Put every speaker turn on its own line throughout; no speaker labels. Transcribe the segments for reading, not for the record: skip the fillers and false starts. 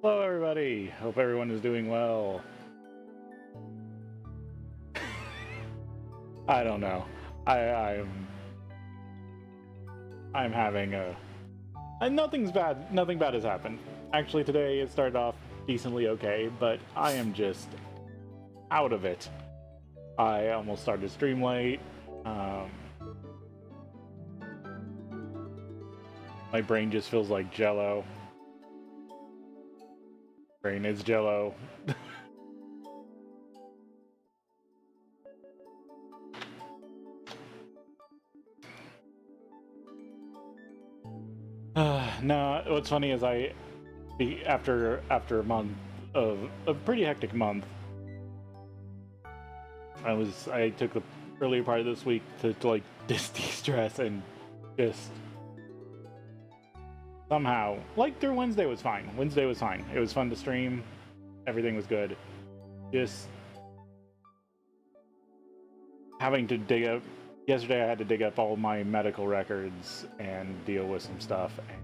Hello, everybody. Hope everyone is doing well. I don't know. I'm having a nothing's bad. Nothing bad has happened. Actually, today it started off decently okay, but I am just out of it. I almost started to stream late. My brain just feels like Jello. Brain is Jello. No, what's funny is after a month of a pretty hectic month, I took the earlier part of this week to like de-stress and just somehow, like through Wednesday was fine. Wednesday was fine. It was fun to stream. Everything was good. Just having to dig up. Yesterday I had to dig up all my medical records and deal with some stuff. And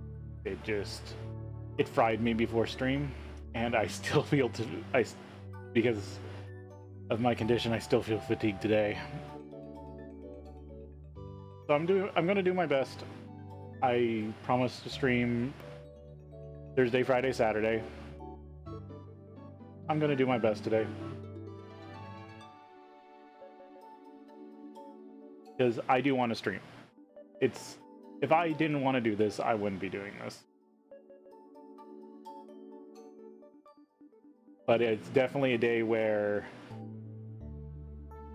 it fried me before stream, and I still feel because of my condition, I still feel fatigued today. So I'm gonna do my best. I promise to stream Thursday, Friday, Saturday. I'm gonna do my best today. Because I do want to stream. If I didn't want to do this, I wouldn't be doing this. But it's definitely a day where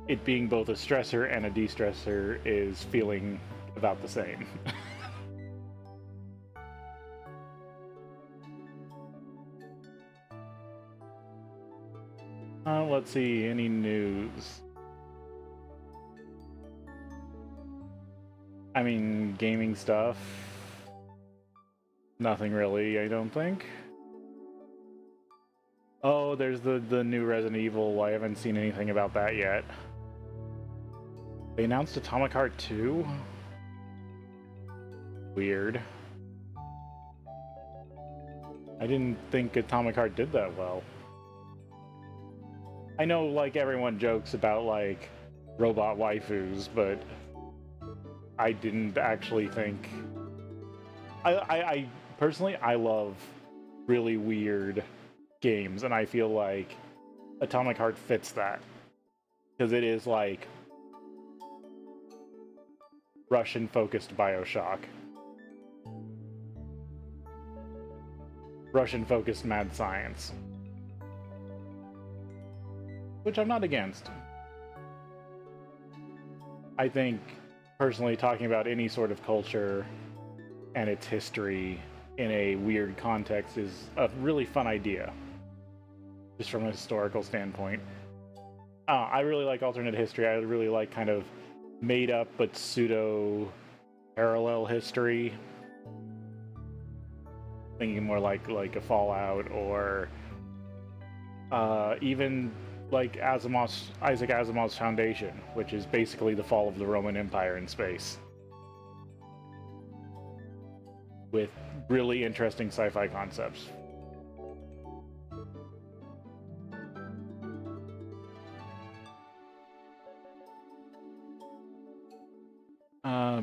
it being both a stressor and a de-stressor is feeling about the same. Let's see, any news? I mean, gaming stuff. Nothing really, I don't think. Oh, there's the new Resident Evil. I haven't seen anything about that yet. They announced Atomic Heart 2? Weird. I didn't think Atomic Heart did that well. I know, like, everyone jokes about, like, robot waifus, but I didn't actually think... I personally, I love really weird games, and I feel like Atomic Heart fits that. Because it is, like, Russian-focused Bioshock. Russian-focused mad science. Which I'm not against. I think, personally, talking about any sort of culture and its history in a weird context is a really fun idea. Just from a historical standpoint. I really like alternate history. I really like kind of made-up but pseudo-parallel history. Thinking more like a Fallout or even like Isaac Asimov's Foundation, which is basically the fall of the Roman Empire in space. With really interesting sci-fi concepts.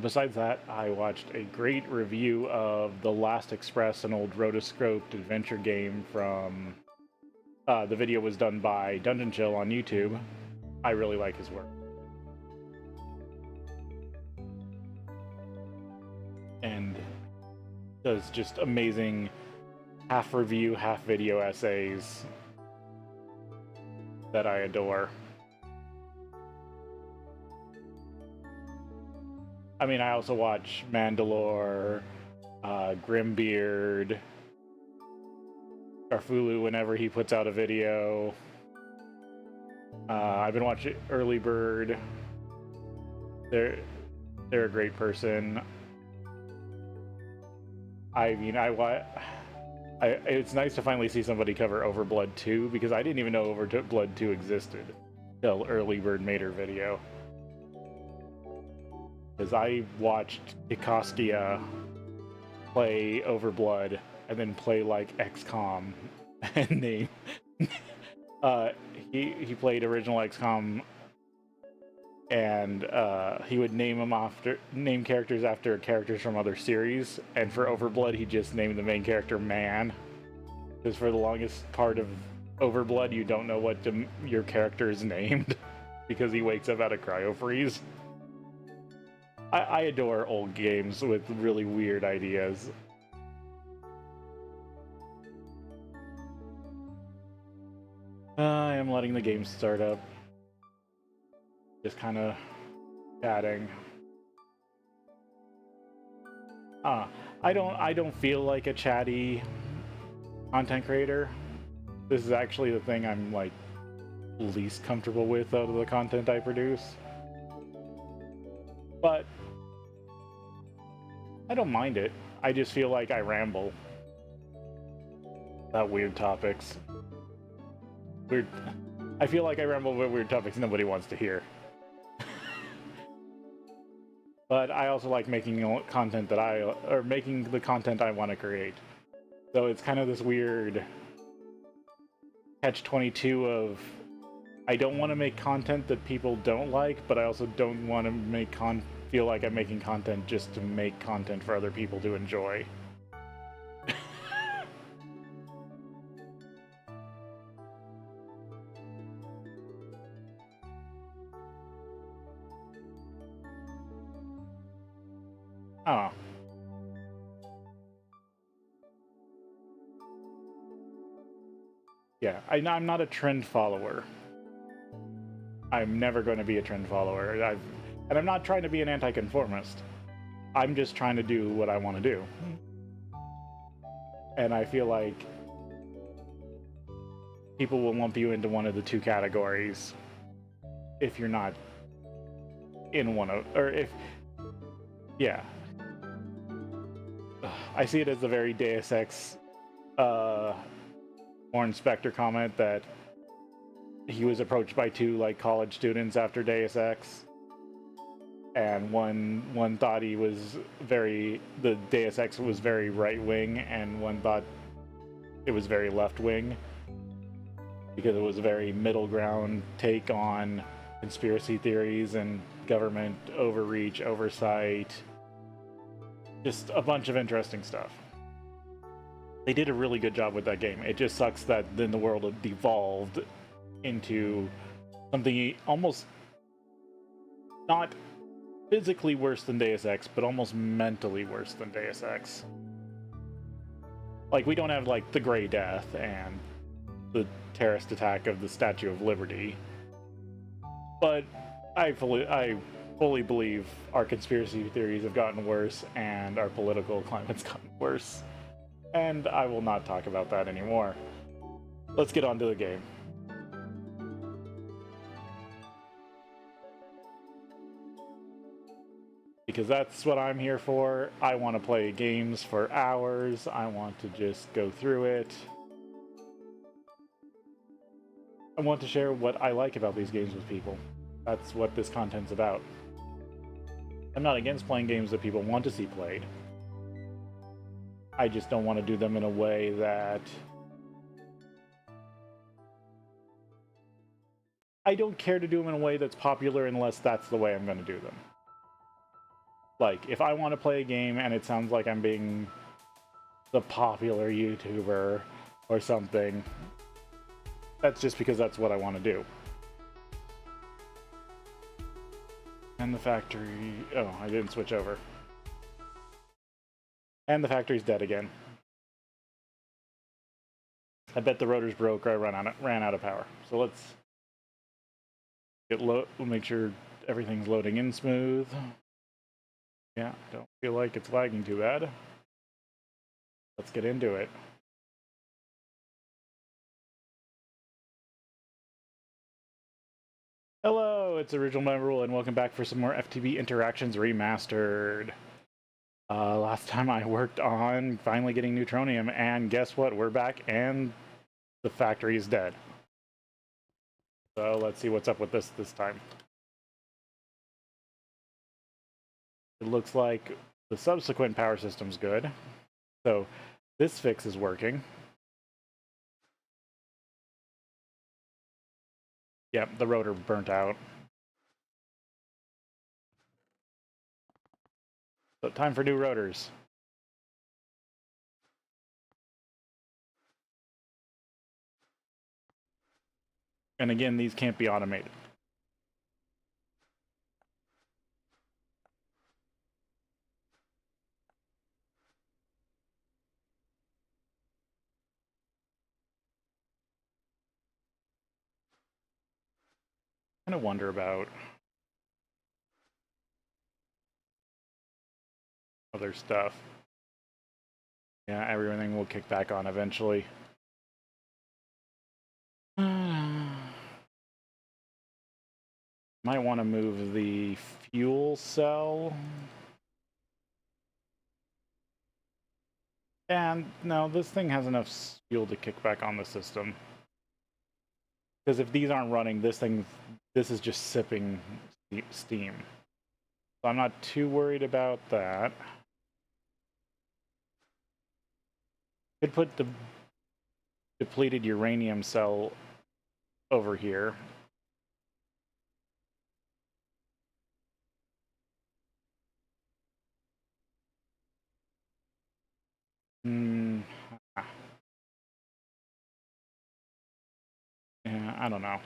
Besides that, I watched a great review of The Last Express, an old rotoscoped adventure game from... the video was done by Dungeon Chill on YouTube. I really like his work. And does just amazing half review, half video essays that I adore. I mean, I also watch Mandalore, Grimbeard, Garfulu whenever he puts out a video. I've been watching Early Bird. They're a great person. I mean, it's nice to finally see somebody cover Overblood 2, because I didn't even know Overblood 2 existed until Early Bird made her video. Because I watched Ikoskia play Overblood and then play like XCOM name. He played original XCOM, and he would name characters after characters from other series. And for Overblood, he just named the main character Man, because for the longest part of Overblood, you don't know what your character is named because he wakes up out of cryo freeze. I adore old games with really weird ideas. I am letting the game start up. Just kind of chatting. I don't feel like a chatty content creator. This is actually the thing I'm like least comfortable with out of the content I produce. But I don't mind it. I just feel like I ramble about weird topics. I feel like I ramble about weird topics nobody wants to hear. But I also like making content making the content I want to create. So it's kind of this weird catch-22 of I don't want to make content that people don't like, but I also don't want to feel like I'm making content just to make content for other people to enjoy. Oh. Yeah, I'm not a trend follower. I'm never going to be a trend follower. And I'm not trying to be an anti-conformist. I'm just trying to do what I want to do. And I feel like people will lump you into one of the two categories if you're not in one of, or if, yeah. I see it as a very Deus Ex Warren Spector comment that he was approached by two like college students after Deus Ex, and one thought the Deus Ex was very right wing, and one thought it was very left wing because it was a very middle ground take on conspiracy theories and government overreach, oversight, just a bunch of interesting stuff. They did a really good job with that game. It just sucks that then the world devolved into something almost not physically worse than Deus Ex, but almost mentally worse than Deus Ex. Like, we don't have, like, the Grey Death and the terrorist attack of the Statue of Liberty, but I fully believe our conspiracy theories have gotten worse and our political climate's gotten worse. And I will not talk about that anymore. Let's get on to the game. Because that's what I'm here for. I want to play games for hours. I want to just go through it. I want to share what I like about these games with people. That's what this content's about. I'm not against playing games that people want to see played. I just don't want to do them in a way that... I don't care to do them in a way that's popular unless that's the way I'm going to do them. Like, if I want to play a game and it sounds like I'm being the popular YouTuber or something, that's just because that's what I want to do. And the factory... Oh, I didn't switch over. And the factory's dead again. I bet the rotor's broke or I ran out of power. So let's make sure everything's loading in smooth. Yeah, don't feel like it's lagging too bad. Let's get into it. Hello, it's Original MaRul, and welcome back for some more FTB Interactions Remastered. Last time I worked on finally getting Neutronium, and guess what? We're back, and the factory is dead. So let's see what's up with this time. It looks like the subsequent power system's good. So this fix is working. Yep, the rotor burnt out. So time for new rotors. And again, these can't be automated. I kind of wonder about other stuff. Yeah, everything will kick back on eventually. Might want to move the fuel cell. And no, this thing has enough fuel to kick back on the system. Because if these aren't running, this is just sipping steam. So I'm not too worried about that. Could put the depleted uranium cell over here. Yeah, I don't know.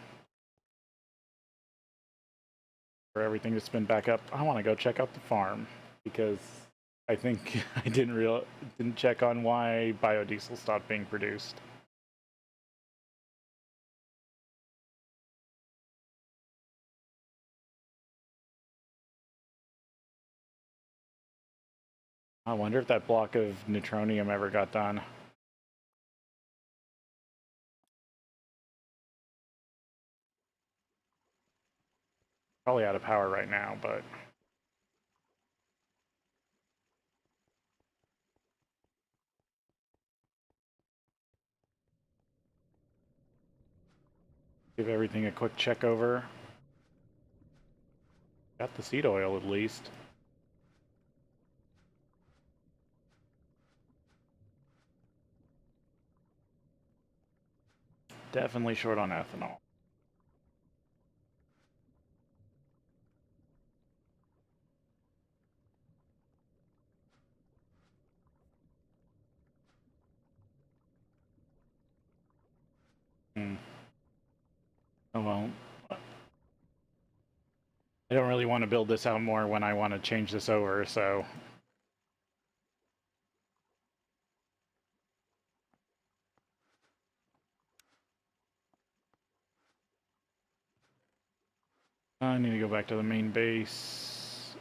For everything to spin back up, I want to go check out the farm because I think I didn't check on why biodiesel stopped being produced. I wonder if that block of neutronium ever got done. Probably out of power right now, but give everything a quick check over. Got the seed oil at least. Definitely short on ethanol. Oh well. I don't really want to build this out more when I want to change this over, so... I need to go back to the main base.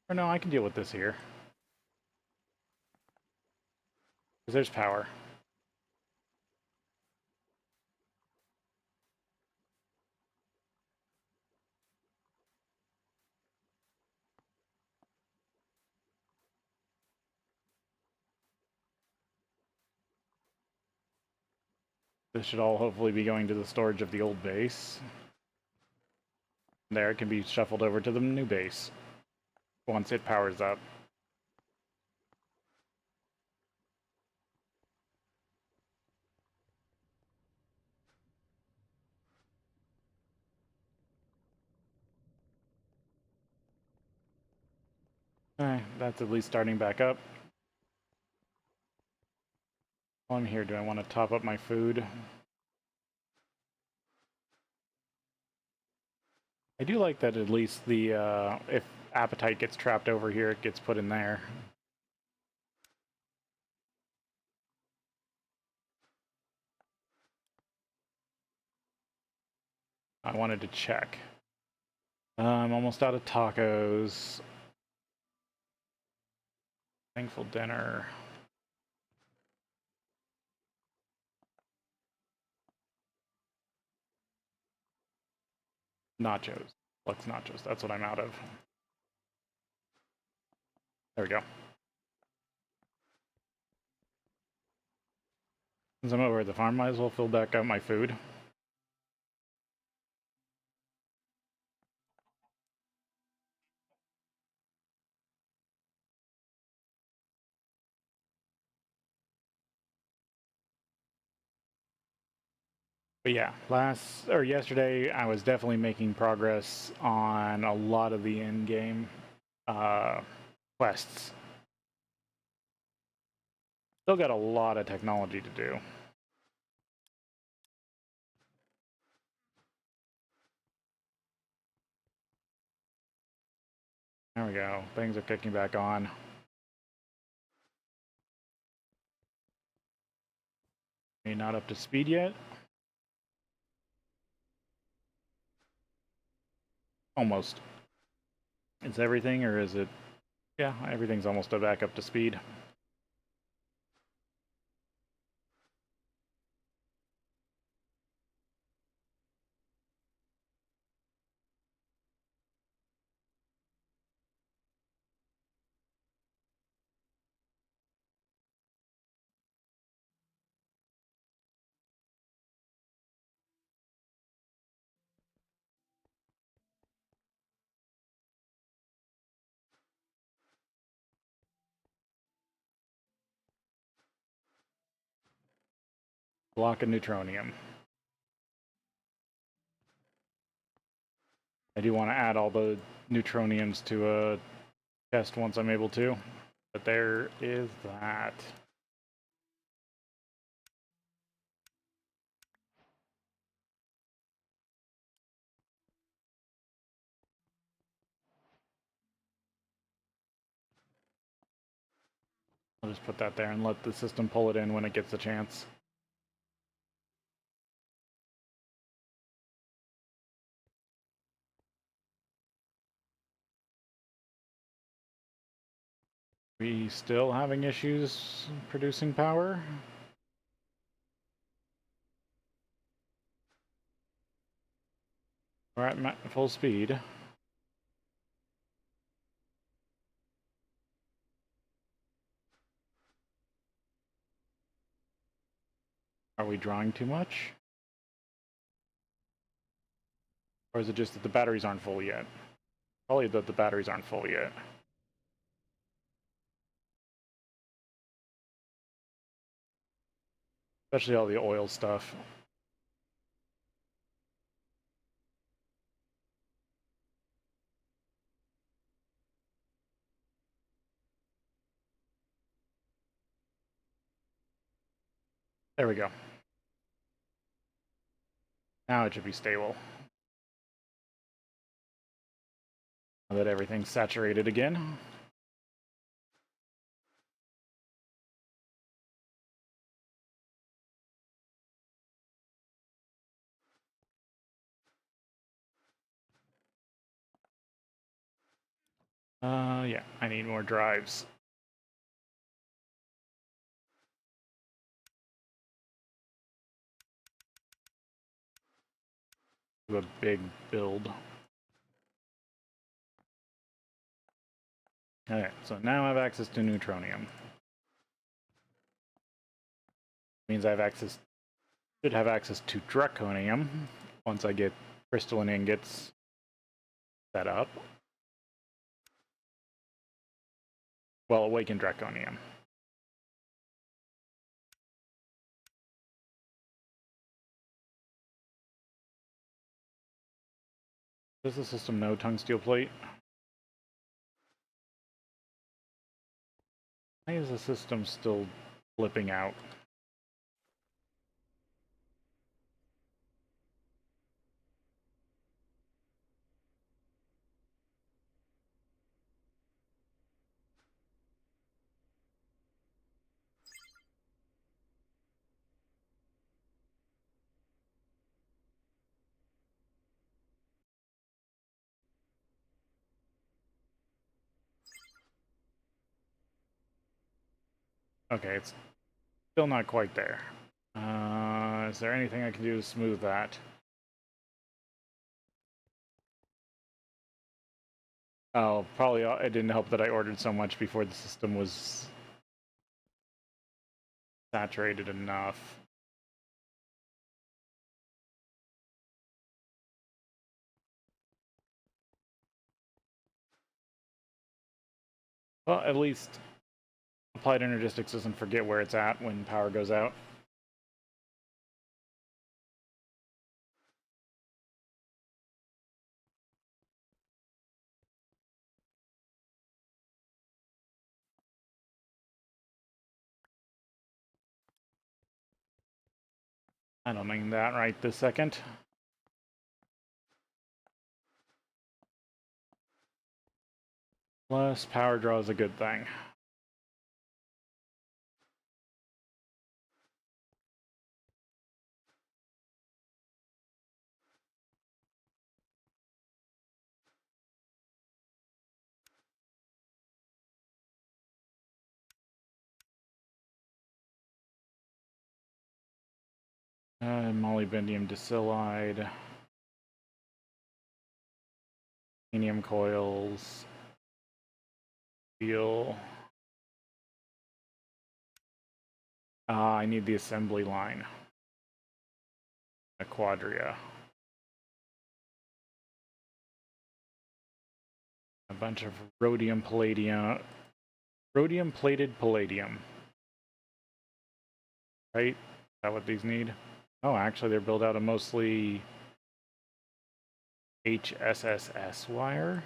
Or no, I can deal with this here. Because there's power. This should all hopefully be going to the storage of the old base. There, it can be shuffled over to the new base once it powers up. Alright, that's at least starting back up. While I'm here, do I want to top up my food? I do like that at least the, if appetite gets trapped over here, it gets put in there. I wanted to check. I'm almost out of tacos. Thankful dinner. Nachos. Lux nachos. That's what I'm out of. There we go. Since I'm over at the farm, might as well fill back up my food. But yeah, yesterday I was definitely making progress on a lot of the in-game quests. Still got a lot of technology to do. There we go. Things are kicking back on. Not up to speed yet. Almost. Is everything, or is it? Yeah, everything's almost back up to speed. Block of neutronium. I do want to add all the neutroniums to a test once I'm able to. But there is that. I'll just put that there and let the system pull it in when it gets a chance. We still having issues producing power? We're at full speed. Are we drawing too much? Or is it just that the batteries aren't full yet? Probably that the batteries aren't full yet. Especially all the oil stuff. There we go. Now it should be stable. Now that everything's saturated again. Yeah, I need more drives. Do a big build. Okay, so now I have access to neutronium. Means I have access, should have access to draconium once I get crystalline ingots set up. Well, awakened draconium. Does the system know tungsteel plate? Why is the system still flipping out? Okay, it's still not quite there. Is there anything I can do to smooth that? Oh, probably it didn't help that I ordered so much before the system was saturated enough. Well, at least Applied Energistics doesn't forget where it's at when power goes out. I don't mean that right this second. Plus, power draw is a good thing. Molybdenum dicillide. Titanium coils. Steel. I need the assembly line. A quadria. A bunch of rhodium palladium. Rhodium plated palladium. Right? Is that what these need? Oh, actually, they're built out of mostly HSSS wire?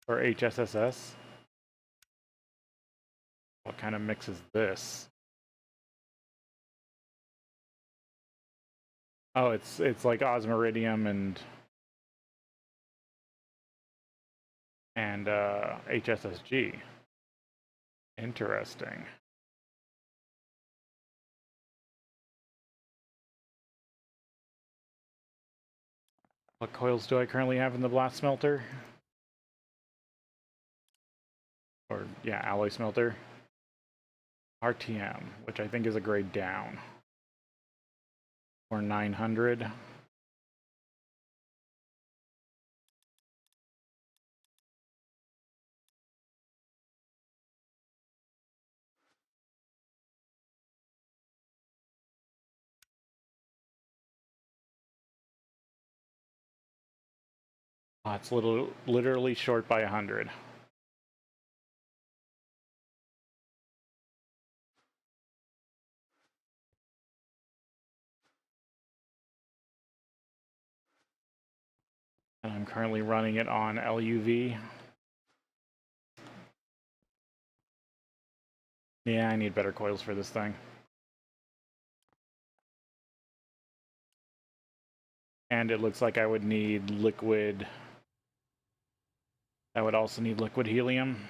Or HSSS? What kind of mix is this? Oh, it's like osmiridium and HSSG. Interesting. What coils do I currently have in the blast smelter? Or, yeah, alloy smelter. RTM, which I think is a grade down. Or 900. Oh, it's literally short by 100. And I'm currently running it on LUV. Yeah, I need better coils for this thing. And it looks like I would need liquid. I would also need liquid helium.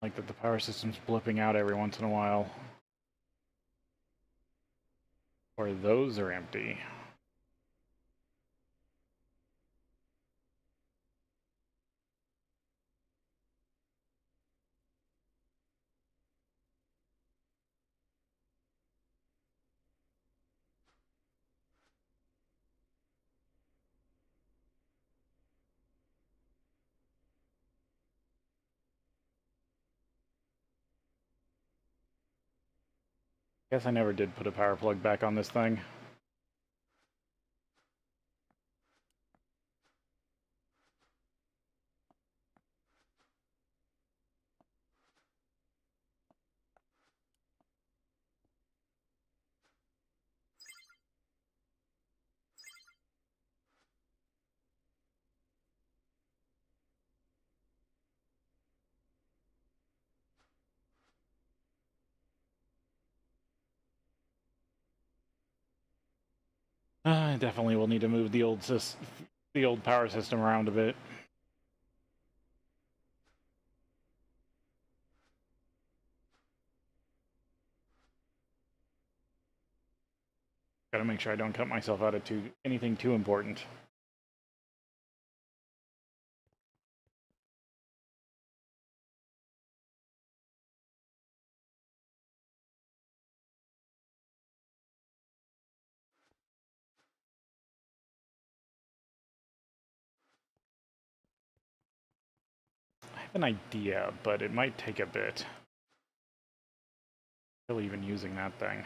Like that the power system's blipping out every once in a while. Or those are empty. Guess I never did put a power plug back on this thing. I definitely will need to move the old power system around a bit. Gotta make sure I don't cut myself out of anything too important. I have an idea, but it might take a bit. Still even using that thing.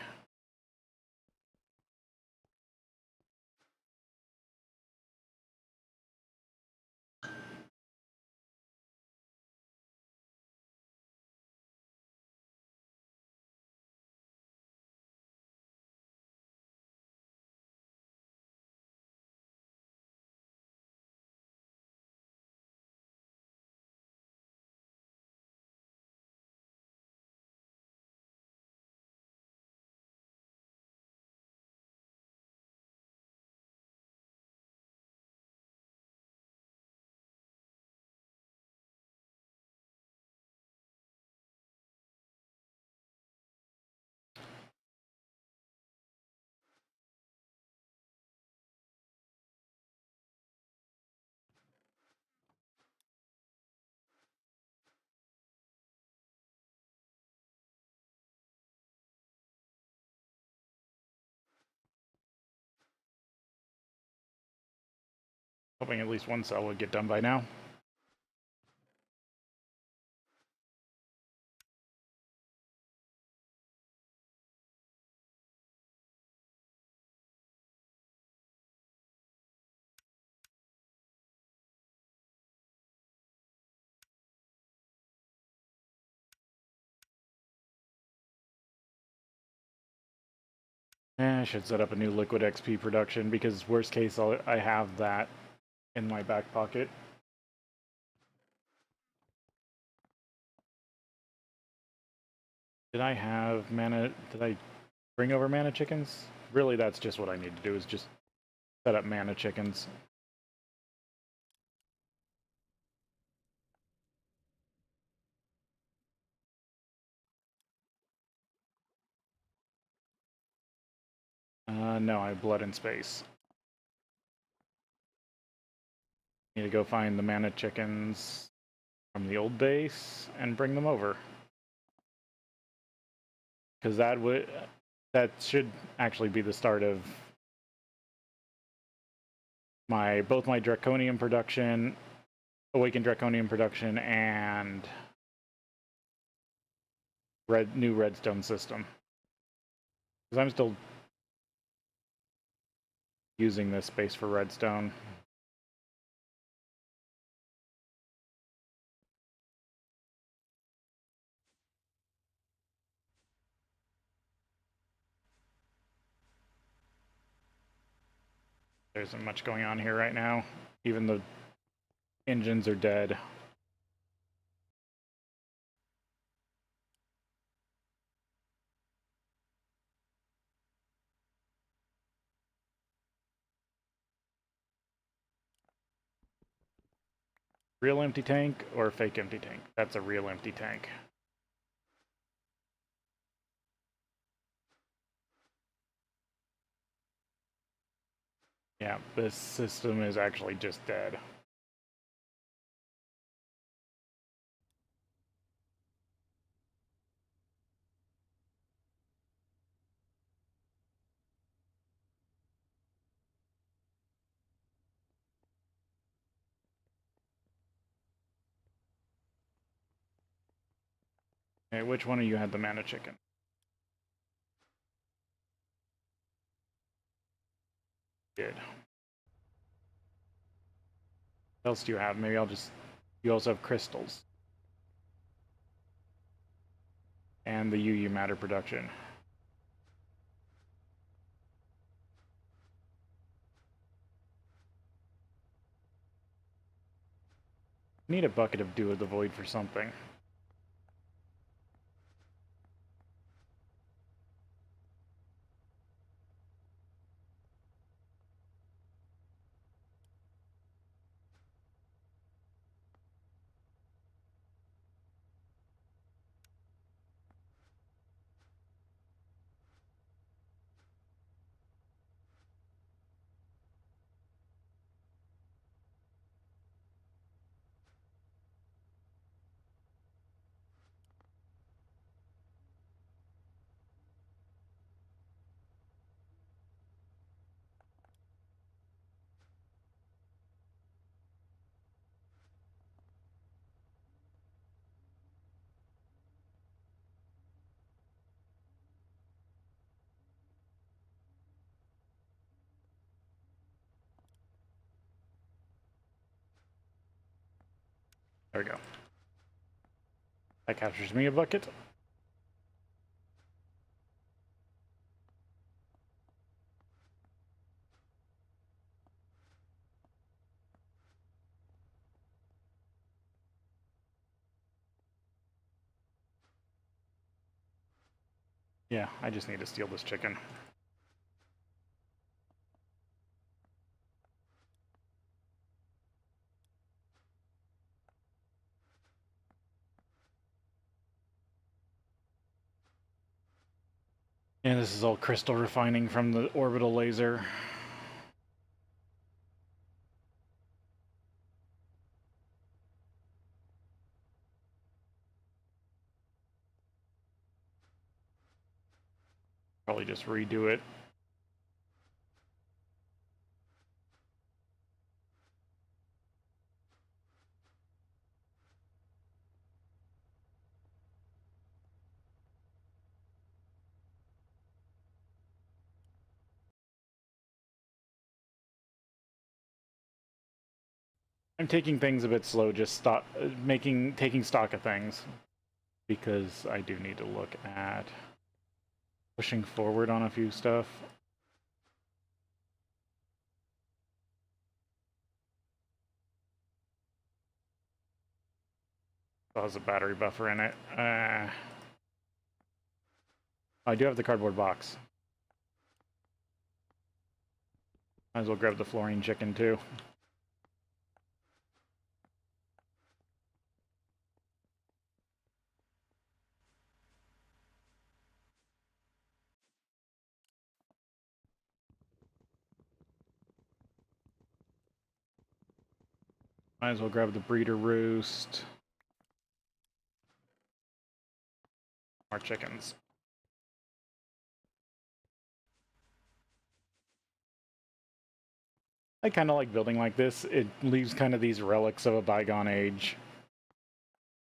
Hoping at least one cell would get done by now. I should set up a new liquid XP production because worst case I have that in my back pocket. Did I have mana? Did I bring over mana chickens? Really, that's just what I need to do is just set up mana chickens. No, I have blood in space. Need to go find the mana chickens from the old base and bring them over. Because that should actually be the start of both my Draconium production, Awakened Draconium production, and new redstone system. Because I'm still using this space for redstone. There isn't much going on here right now. Even the engines are dead. Real empty tank or fake empty tank? That's a real empty tank. Yeah, this system is actually just dead. Okay, which one of you had the mana chicken? Good. What else do you have? Maybe I'll just... You also have crystals. And the UU matter production. Need a bucket of Dew of the Void for something. There we go. That captures me a bucket. Yeah, I just need to steal this chicken. And this is all crystal refining from the orbital laser. Probably just redo it. I'm taking things a bit slow, just taking stock of things, because I do need to look at pushing forward on a few stuff. It has a battery buffer in it. I do have the cardboard box. Might as well grab the fluorine chicken too. Might as well grab the breeder roost. More chickens. I kind of like building like this. It leaves kind of these relics of a bygone age.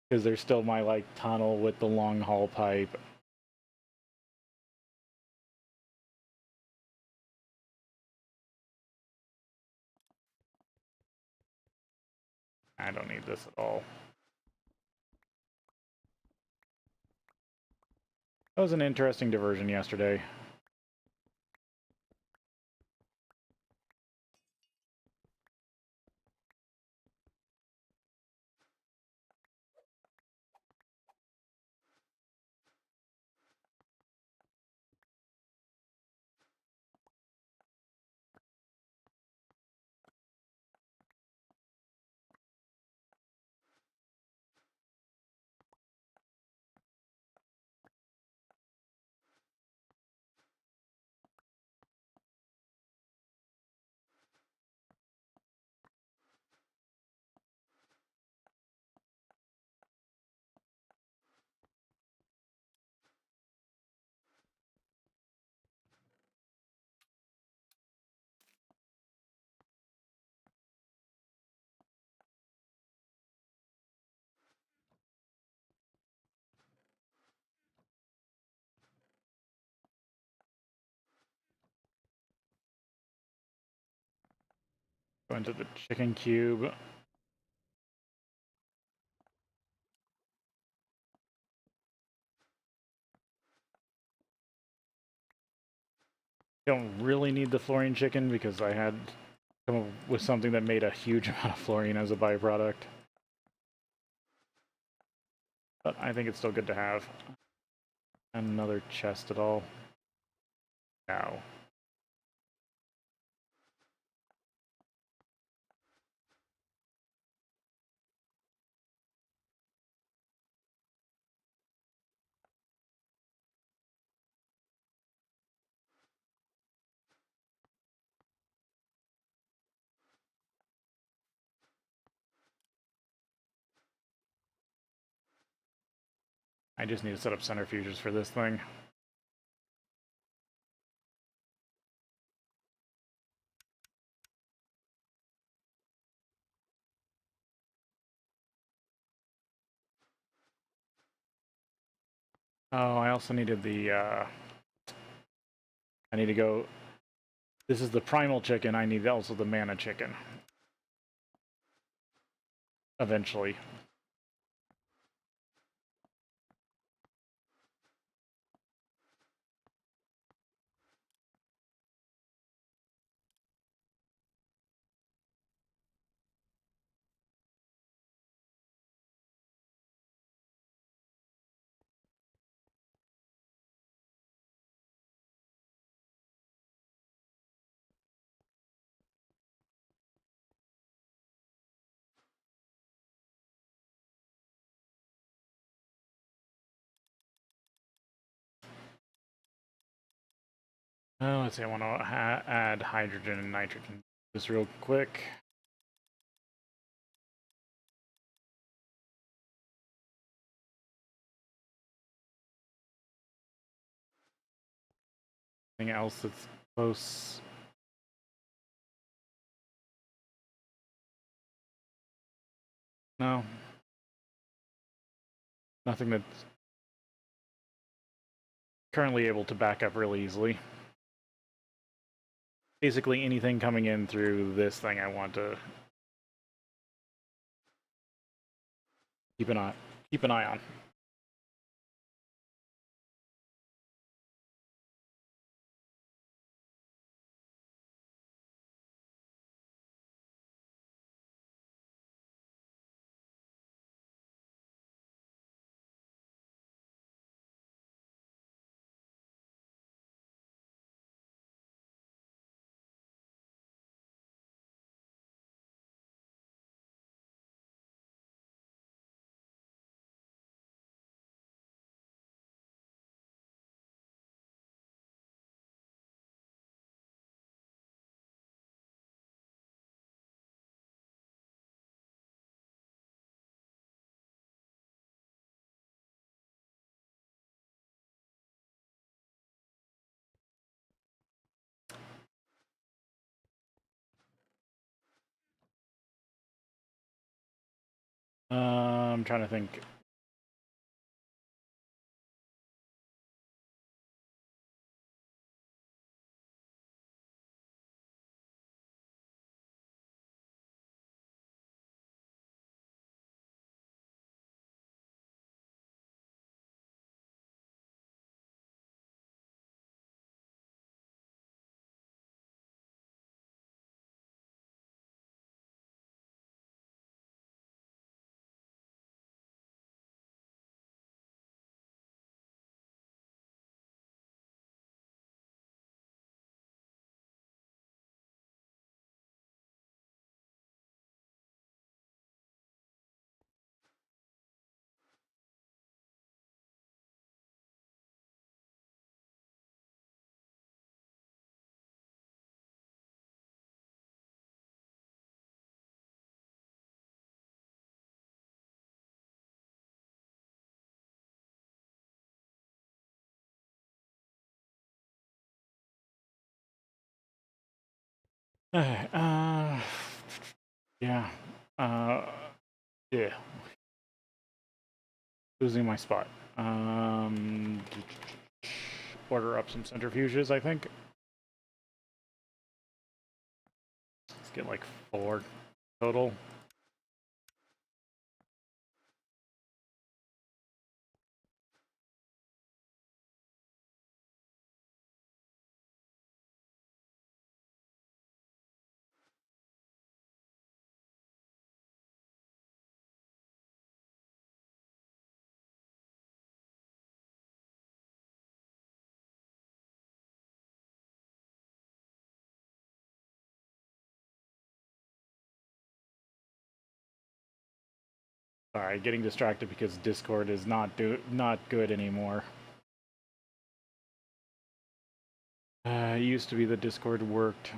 Because there's still my, like, tunnel with the long haul pipe. I don't need this at all. That was an interesting diversion yesterday. Go into the chicken cube. Don't really need the fluorine chicken because I had come up with something that made a huge amount of fluorine as a byproduct. But I think it's still good to have. Another chest at all. No. I just need to set up centrifuges for this thing. Oh, I also needed the, I need to go... This is the primal chicken, I need also the mana chicken. Eventually. Let's see, I want to add hydrogen and nitrogen just real quick. Anything else that's close? No. Nothing that's currently able to back up really easily. Basically anything coming in through this thing I want to keep an eye on. I'm trying to think. Yeah. Uh, yeah. Losing my spot. Order up some centrifuges, I think. Let's get like 4 total. Sorry, getting distracted because Discord is not good anymore. It used to be that Discord worked.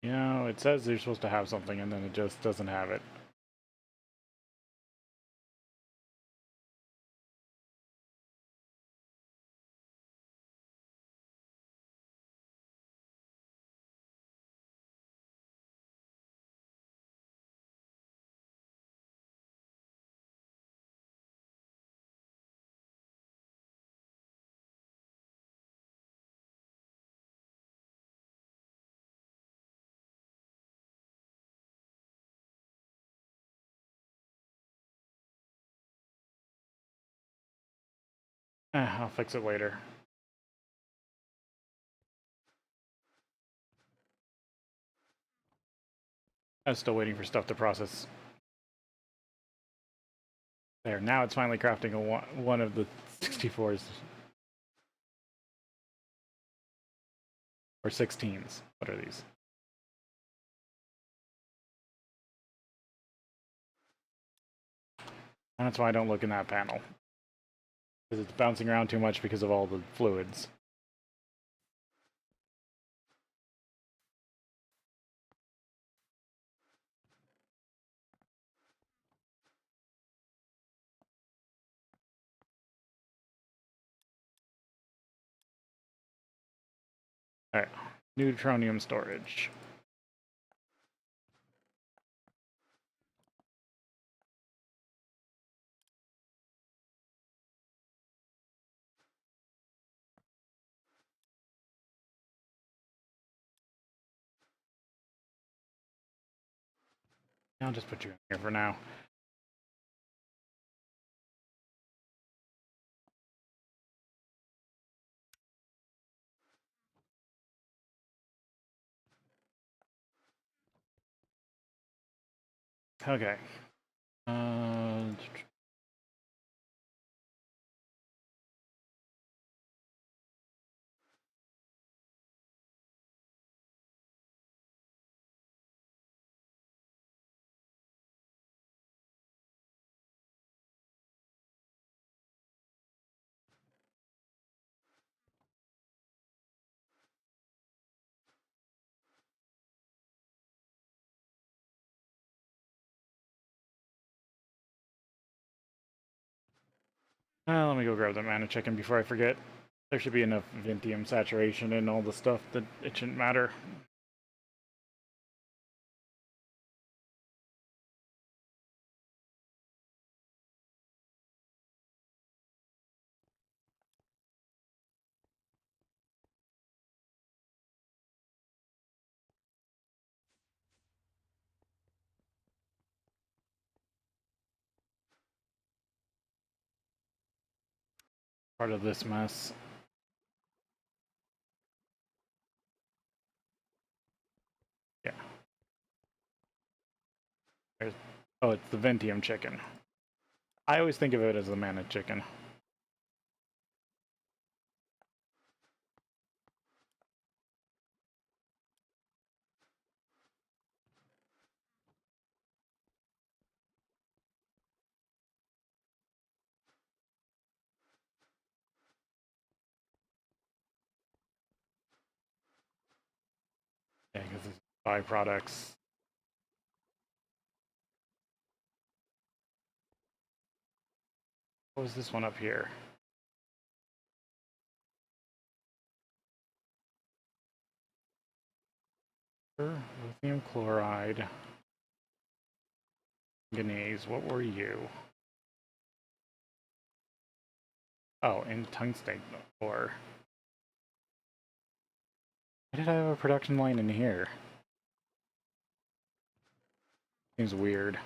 You know, it says they're supposed to have something and then it just doesn't have it. I'll fix it later. I was still waiting for stuff to process. There, now it's finally crafting one of the 64s. Or 16s. What are these? And that's why I don't look in that panel. Because it's bouncing around too much because of all the fluids. Alright, neutronium storage. I'll just put you in here for now. Okay. Let me go grab the mana chicken before I forget. There should be enough Vintium saturation in all the stuff that it shouldn't matter. Part of this mess. Yeah. Oh, it's the Vintium chicken. I always think of it as the mana chicken. Yeah, because it's byproducts. What was this one up here? Lithium chloride. Manganese, what were you? Oh, and tungsten ore. Why did I have a production line in here? Seems weird.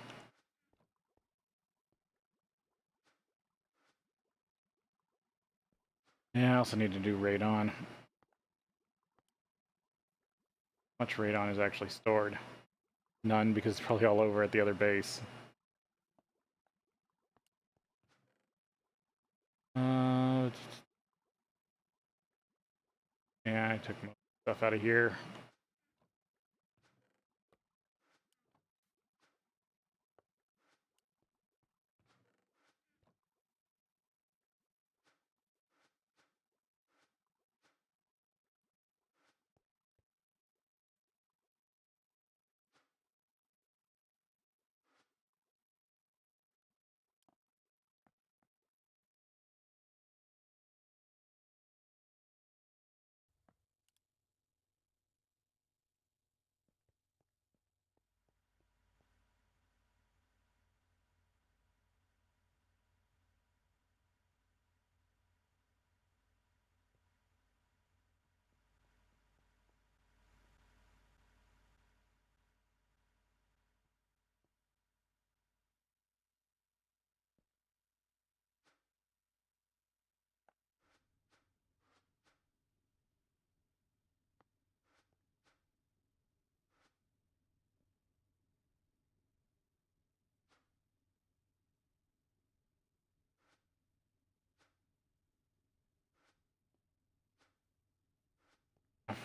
Yeah, I also need to do radon. How much radon is actually stored? None, because it's probably all over at the other base. Yeah, I took most stuff out of here.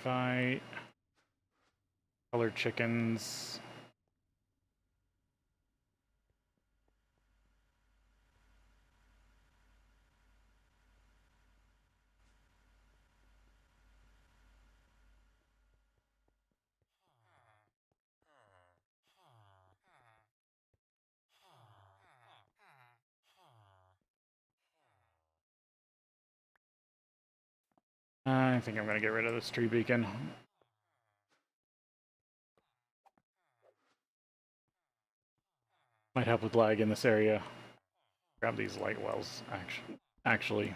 fight. Color chickens. I think I'm going to get rid of this tree beacon. Might help with lag in this area. Grab these light wells, actually.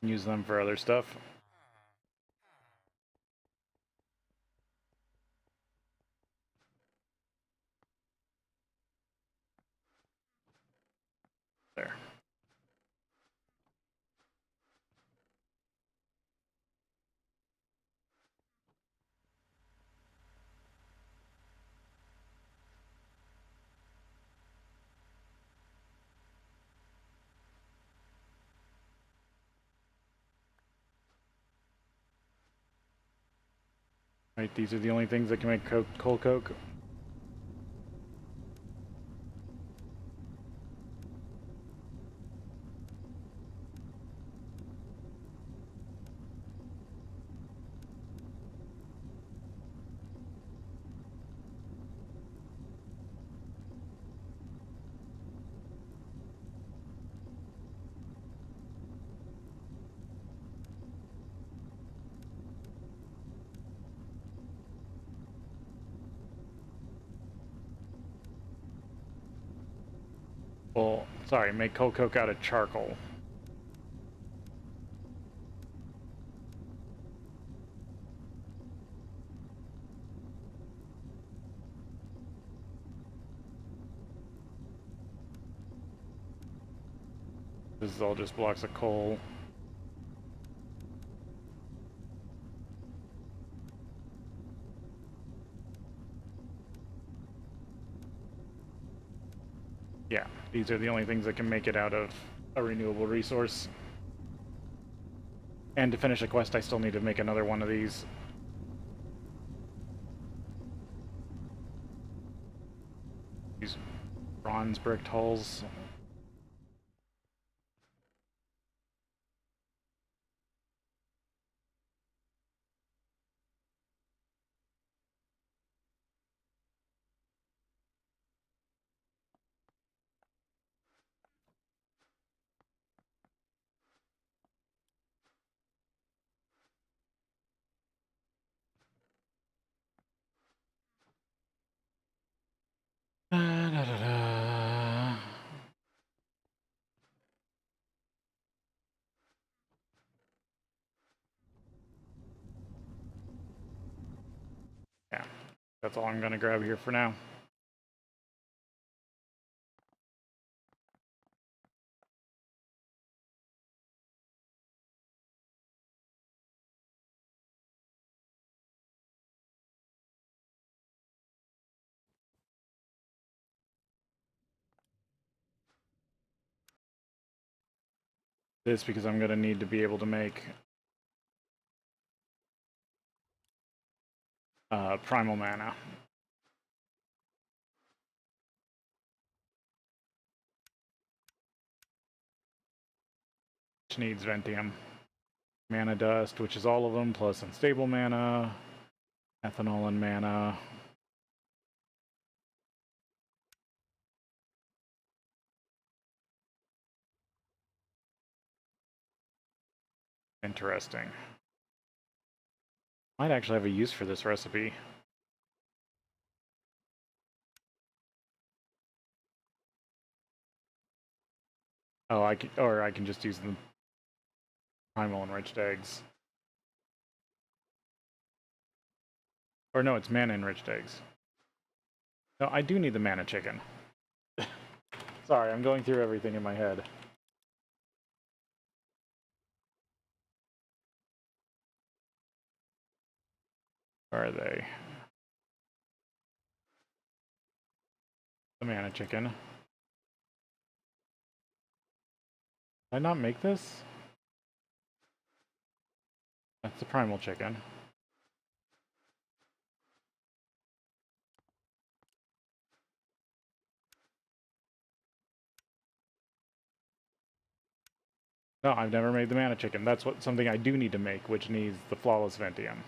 Use them for other stuff. There. Right, these are the only things that can make coal coke. Well, sorry, make coal coke out of charcoal. This is all just blocks of coal. Yeah, these are the only things that can make it out of a renewable resource. And to finish a quest, I still need to make another one of these. These bronze bricked hulls. Da, da, da, da. Yeah, that's all I'm going to grab here for now. This because I'm going to need to be able to make primal mana. Which needs Ventium. Mana Dust, which is all of them, plus Unstable Mana, Ethanol and Mana. Interesting. Might actually have a use for this recipe. Oh, I can just use the primal enriched eggs. Or no, it's mana enriched eggs. No, I do need the mana chicken. Sorry, I'm going through everything in my head. Where are they? The mana chicken. Did I not make this? That's the primal chicken. No, I've never made the mana chicken. That's something I do need to make, which needs the flawless Ventium.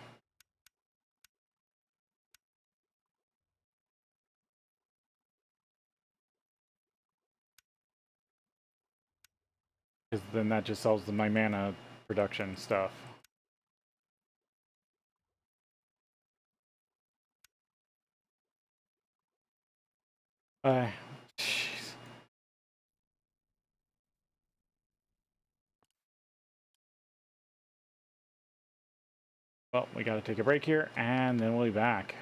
Because then that just solves my mana production stuff. Jeez. Well, we gotta take a break here, and then we'll be back.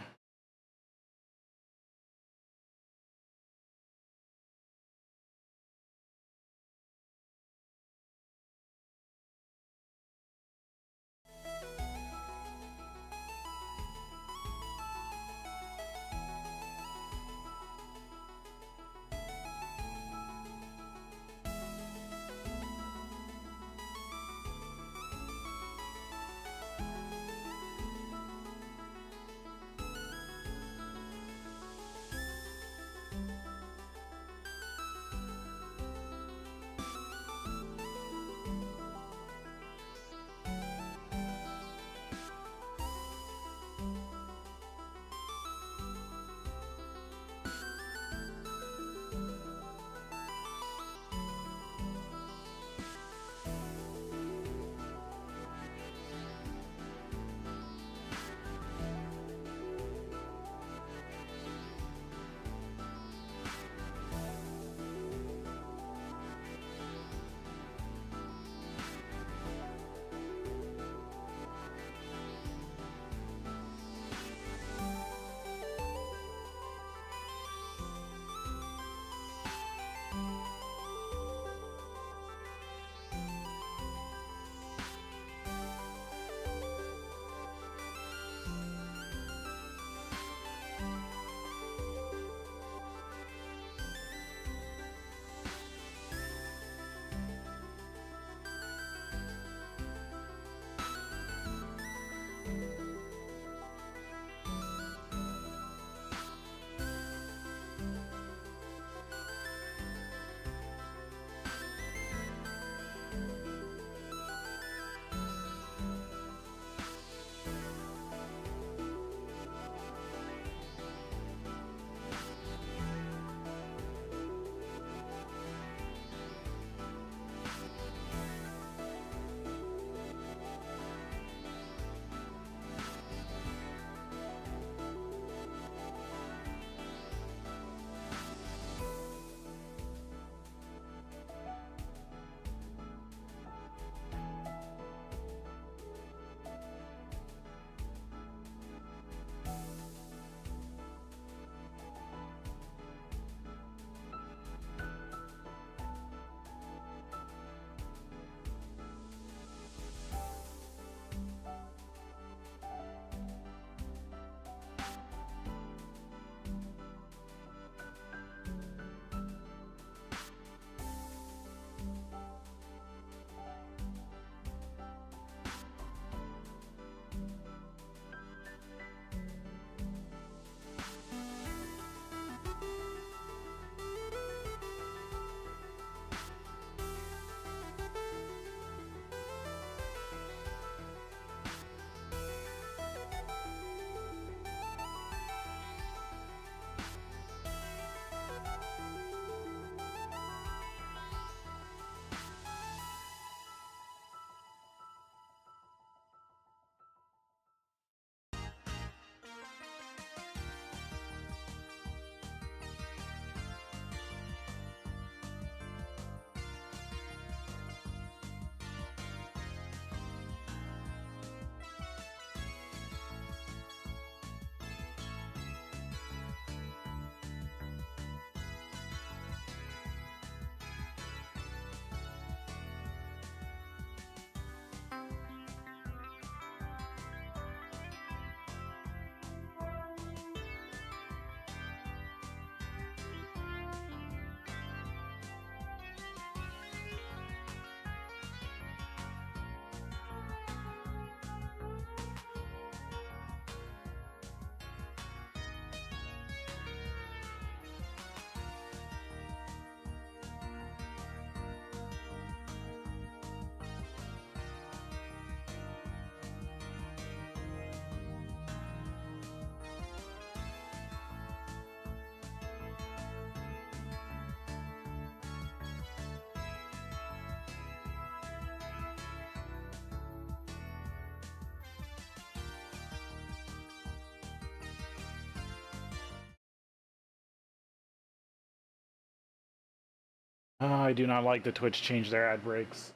I do not like the Twitch change their ad breaks.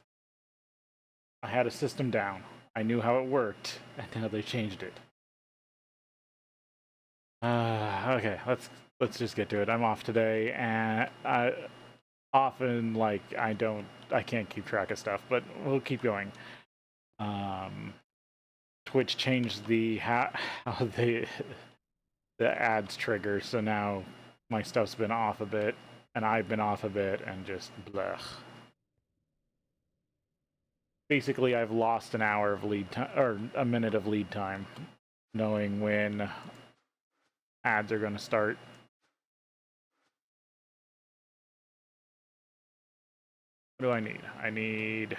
I had a system down. I knew how it worked, and now they changed it. Okay, let's just get to it. I'm off today, and I often I can't keep track of stuff, but we'll keep going. Twitch changed the how the ads trigger, so now my stuff's been off a bit, and I've been off a bit, and just blech. Basically, I've lost an hour of lead time, or a minute of lead time, knowing when ads are going to start. What do I need? I need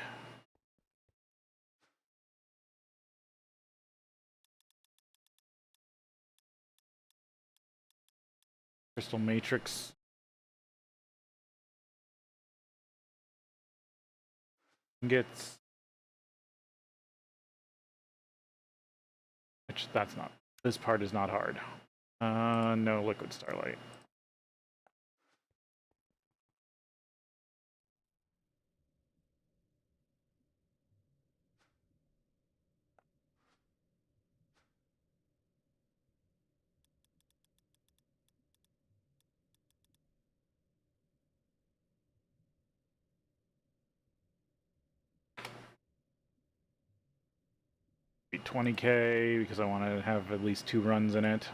Crystal Matrix. Gets, which that's not, this part is not hard. No Liquid Starlight. Be 20k because I want to have at least 2 runs in it.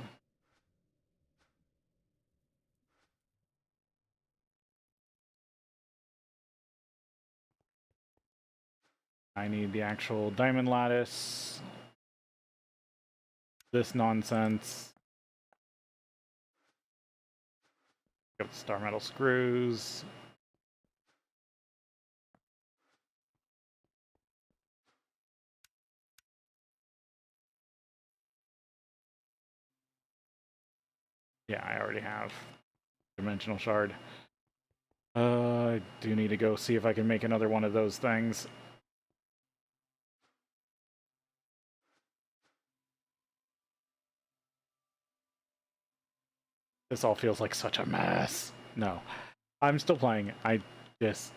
I need the actual diamond lattice. This nonsense. Got the star metal screws. Yeah, I already have dimensional shard. I do need to go see if I can make another one of those things. This all feels like such a mess. No, I'm still playing. I just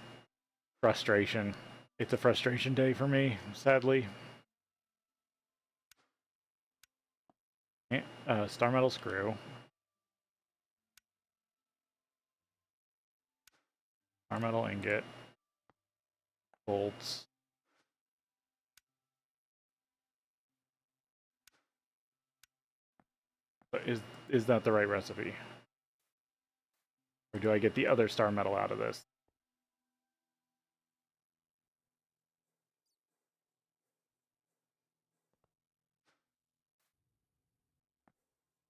frustration. It's a frustration day for me, sadly. Star metal screw. Star metal ingot. Bolts. But is that the right recipe? Or do I get the other star metal out of this?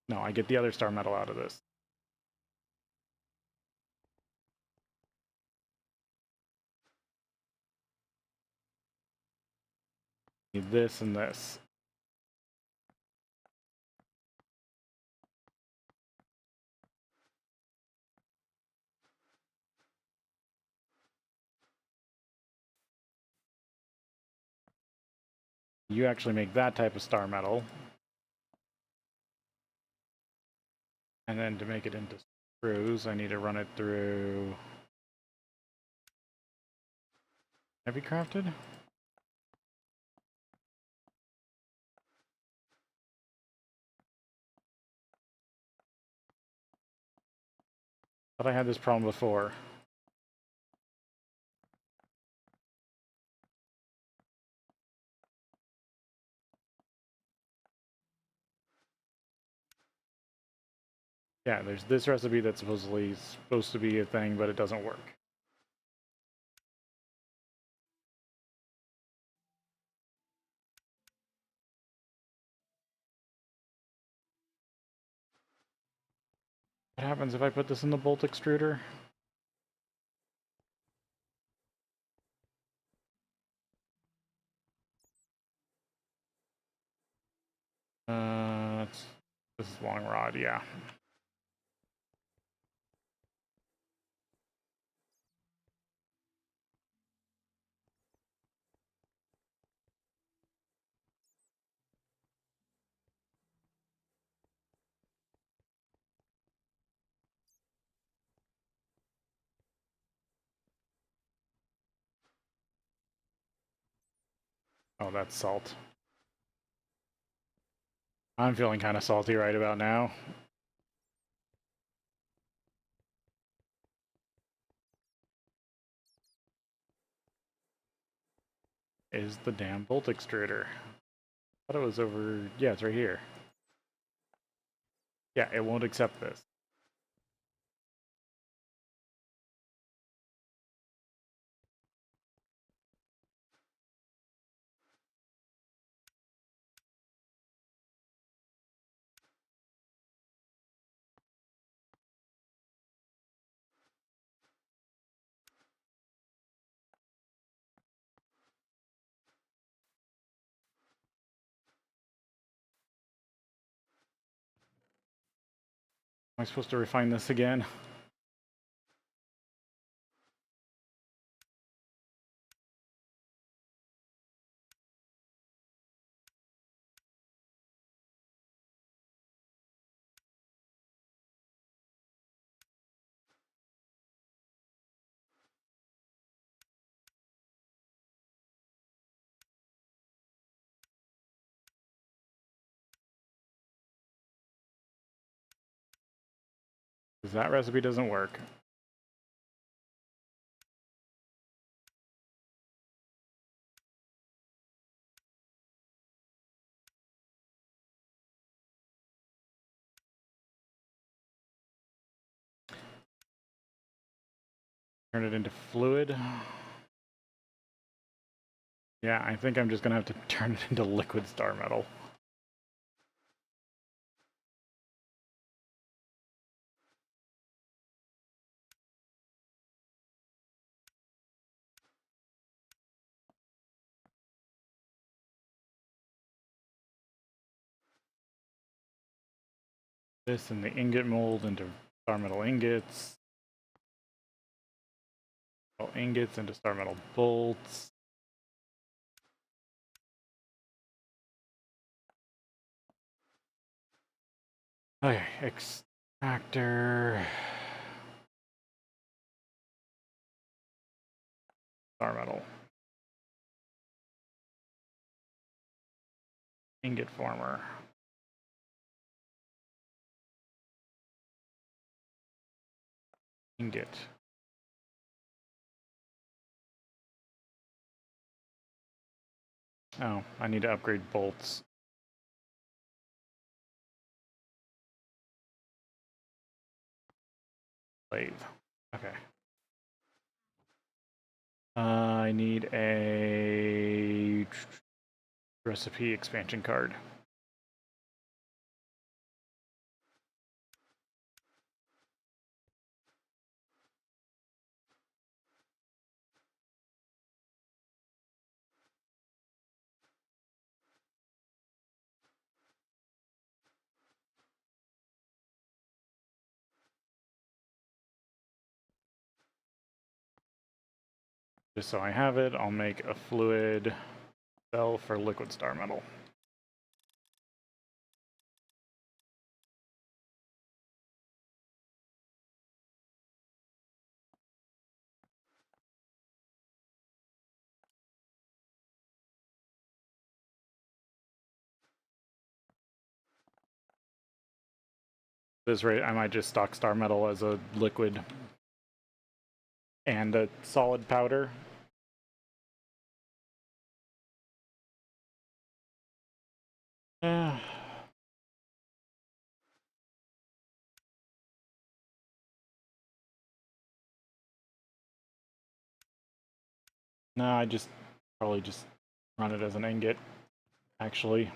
No, I get the other star metal out of this. Need this and this. You actually make that type of star metal. And then to make it into screws, I need to run it through heavy crafted. Thought I had this problem before. Yeah, there's this recipe that's supposed to be a thing, but it doesn't work. What happens if I put this in the bolt extruder? This is long rod, yeah. Oh, that's salt. I'm feeling kind of salty right about now. Is the damn bolt extruder. I thought it was over... Yeah, it's right here. Yeah, it won't accept this. Am I supposed to refine this again? Because that recipe doesn't work. Turn it into fluid. Yeah, I think I'm just gonna have to turn it into liquid star metal. This in the ingot mold into star metal ingots. Ingots into star metal bolts. Okay, extractor. Star metal. Ingot former. Ingot. Oh, I need to upgrade bolts. Lathe. Okay. I need a recipe expansion card. Just so I have it, I'll make a fluid cell for liquid star metal. This rate, I might just stock star metal as a liquid and a solid powder. No, I just probably just run it as an ingot, actually.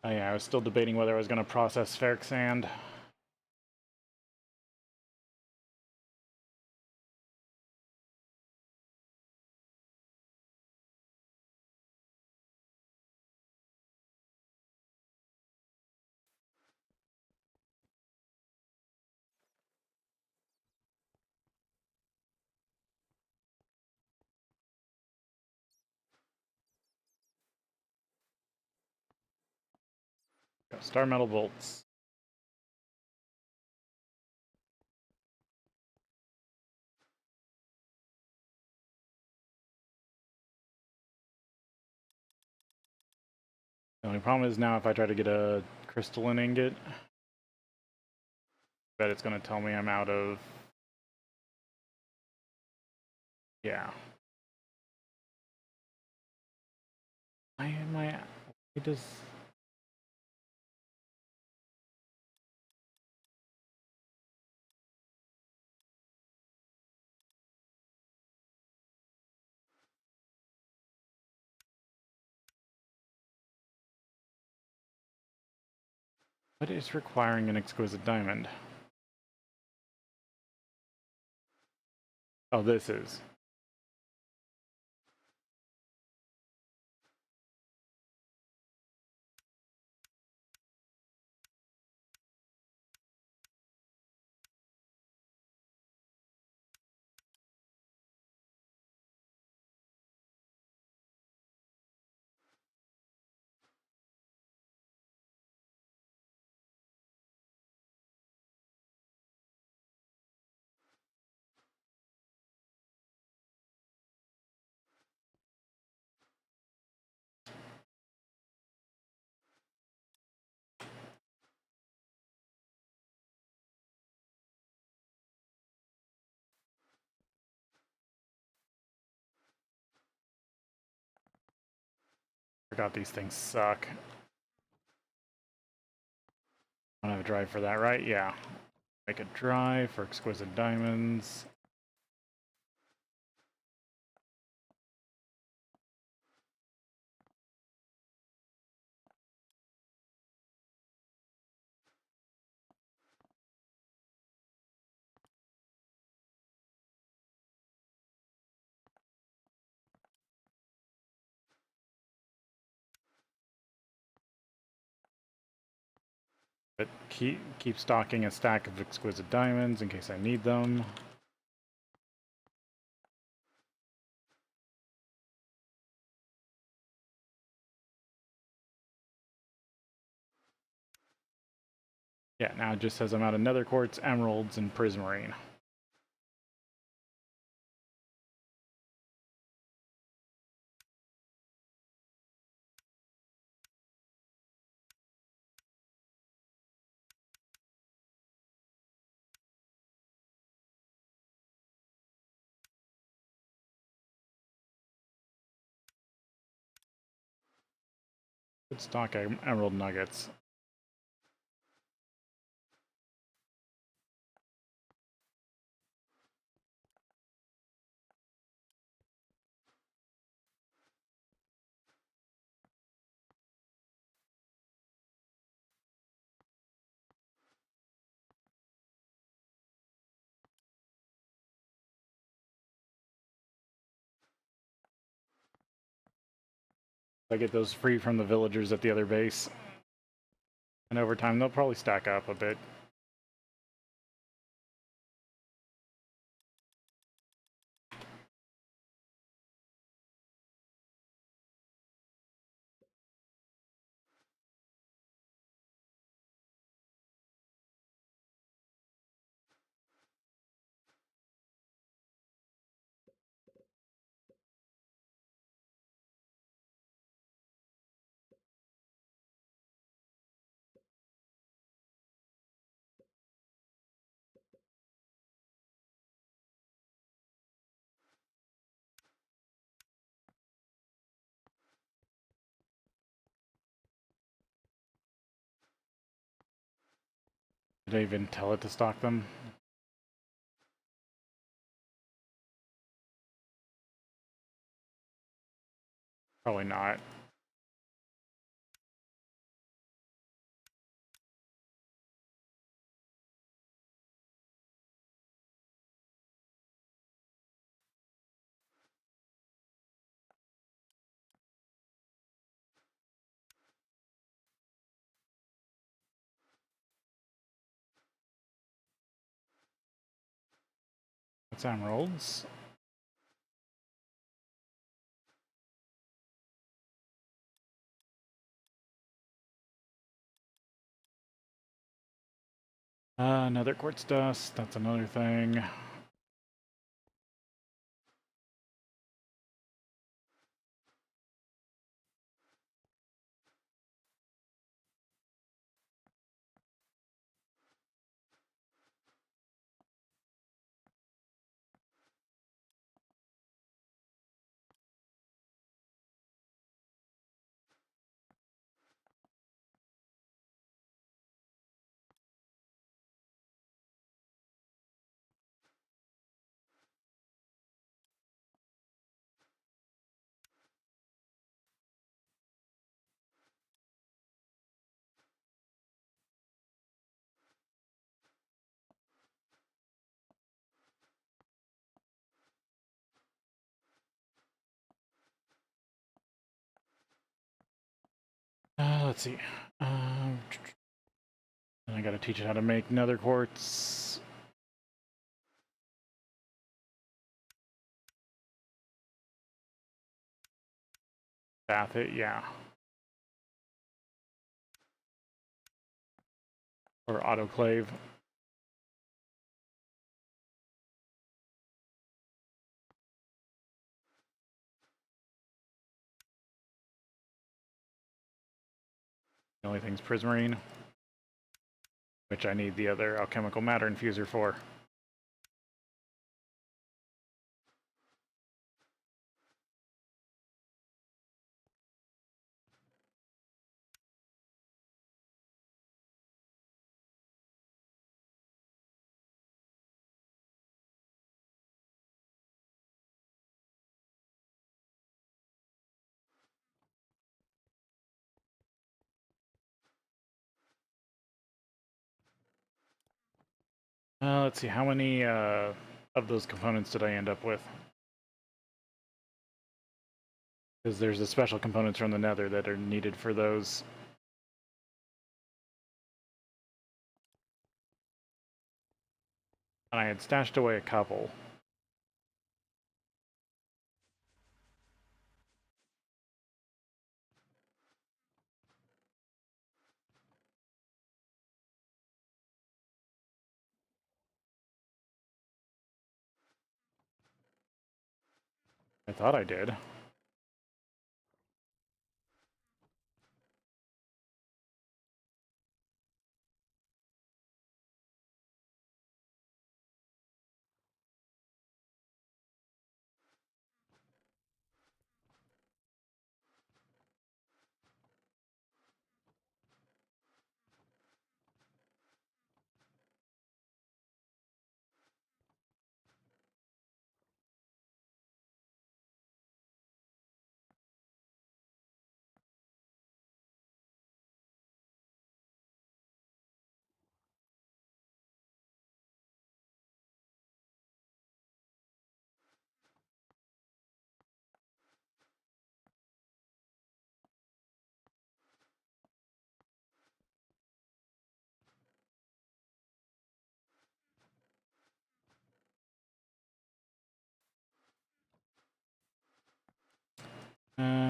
Oh yeah, I was still debating whether I was going to process ferric sand. Star metal bolts. The only problem is now if I try to get a crystalline ingot, that it's going to tell me I'm out of... Yeah. Why am I... It does... What is requiring an exquisite diamond? Oh, this is. Forgot these things suck. I don't have a drive for that, right? Yeah. Make a drive for exquisite diamonds. But keep stocking a stack of exquisite diamonds in case I need them. Yeah, now it just says I'm out of nether quartz, emeralds, and prismarine. Good stock emerald nuggets. I get those free from the villagers at the other base. And over time, they'll probably stack up a bit. Did I even tell it to stock them? Probably not. That's emeralds. Another quartz dust, that's another thing. Let's see. And I gotta teach it how to make nether quartz. Bath it, yeah. Or autoclave. The only thing's prismarine, which I need the other alchemical matter infuser for. Let's see, how many of those components did I end up with? Because there's the special components from the nether that are needed for those. And I had stashed away a couple. I thought I did.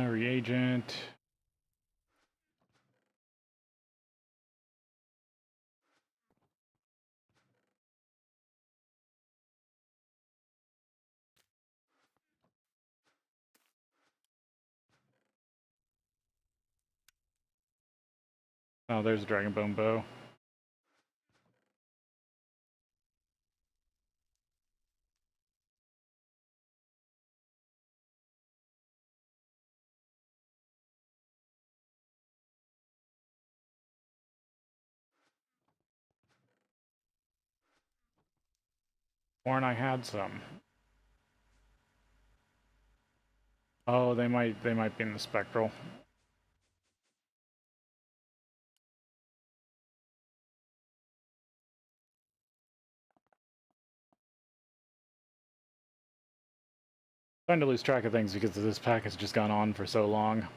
Reagent. Oh, there's a dragon bone bow. Or I had some. Oh, they might be in the spectral. Trying to lose track of things because this pack has just gone on for so long.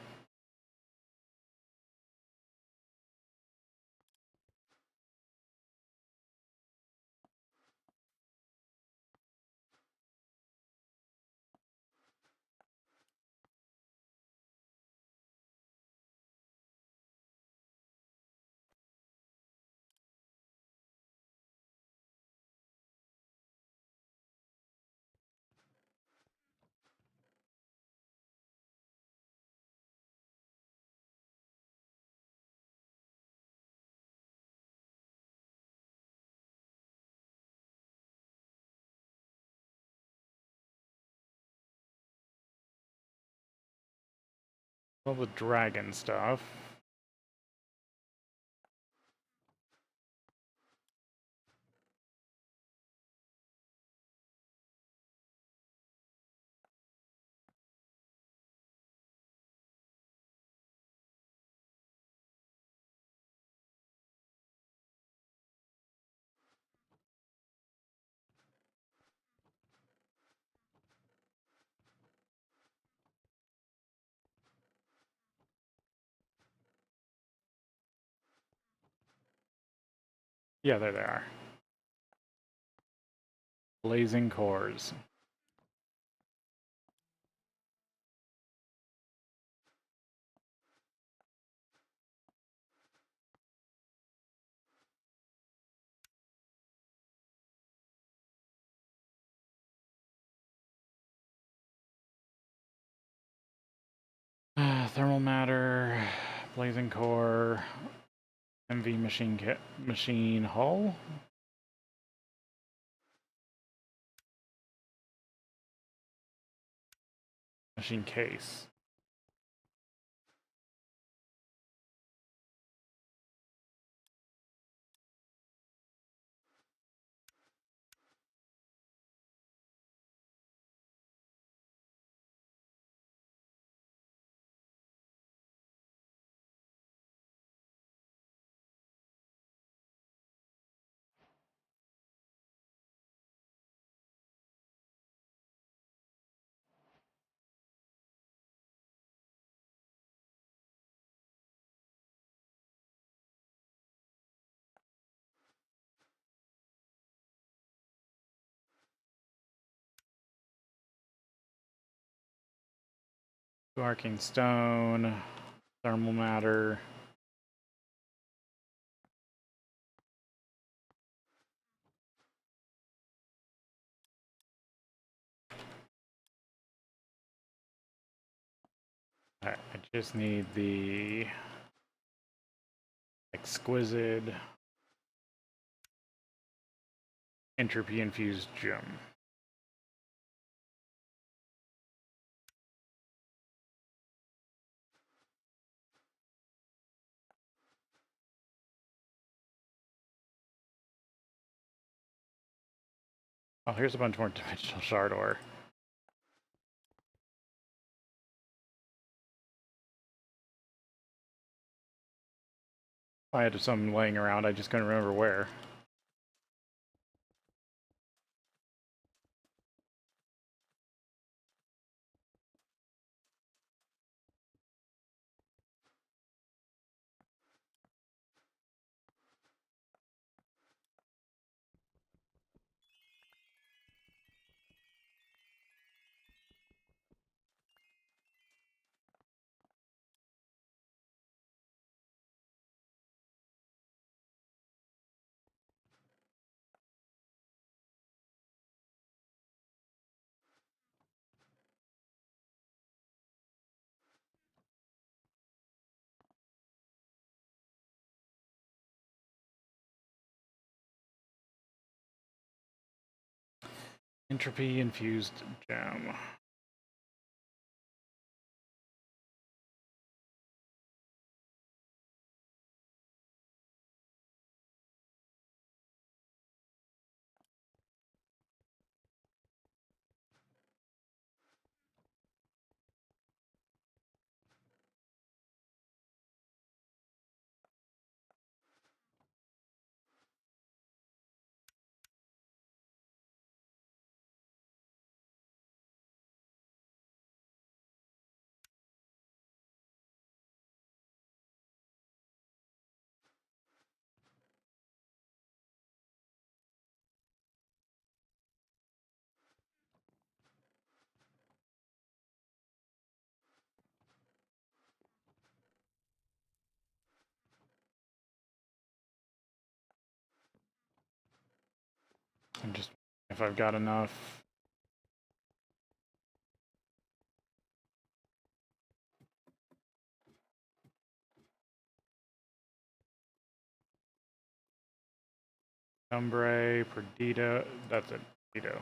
All the dragon stuff. Yeah, there they are. Blazing cores. Thermal matter, blazing core, MV machine hull. Machine case. Arcane stone, thermal matter. Alright, I just need the exquisite entropy infused gem. Oh, here's a bunch more dimensional shard ore. I had some laying around, I just couldn't remember where. Entropy infused gem. And just if I've got enough. Umbre, Perdido, that's it, Perdido.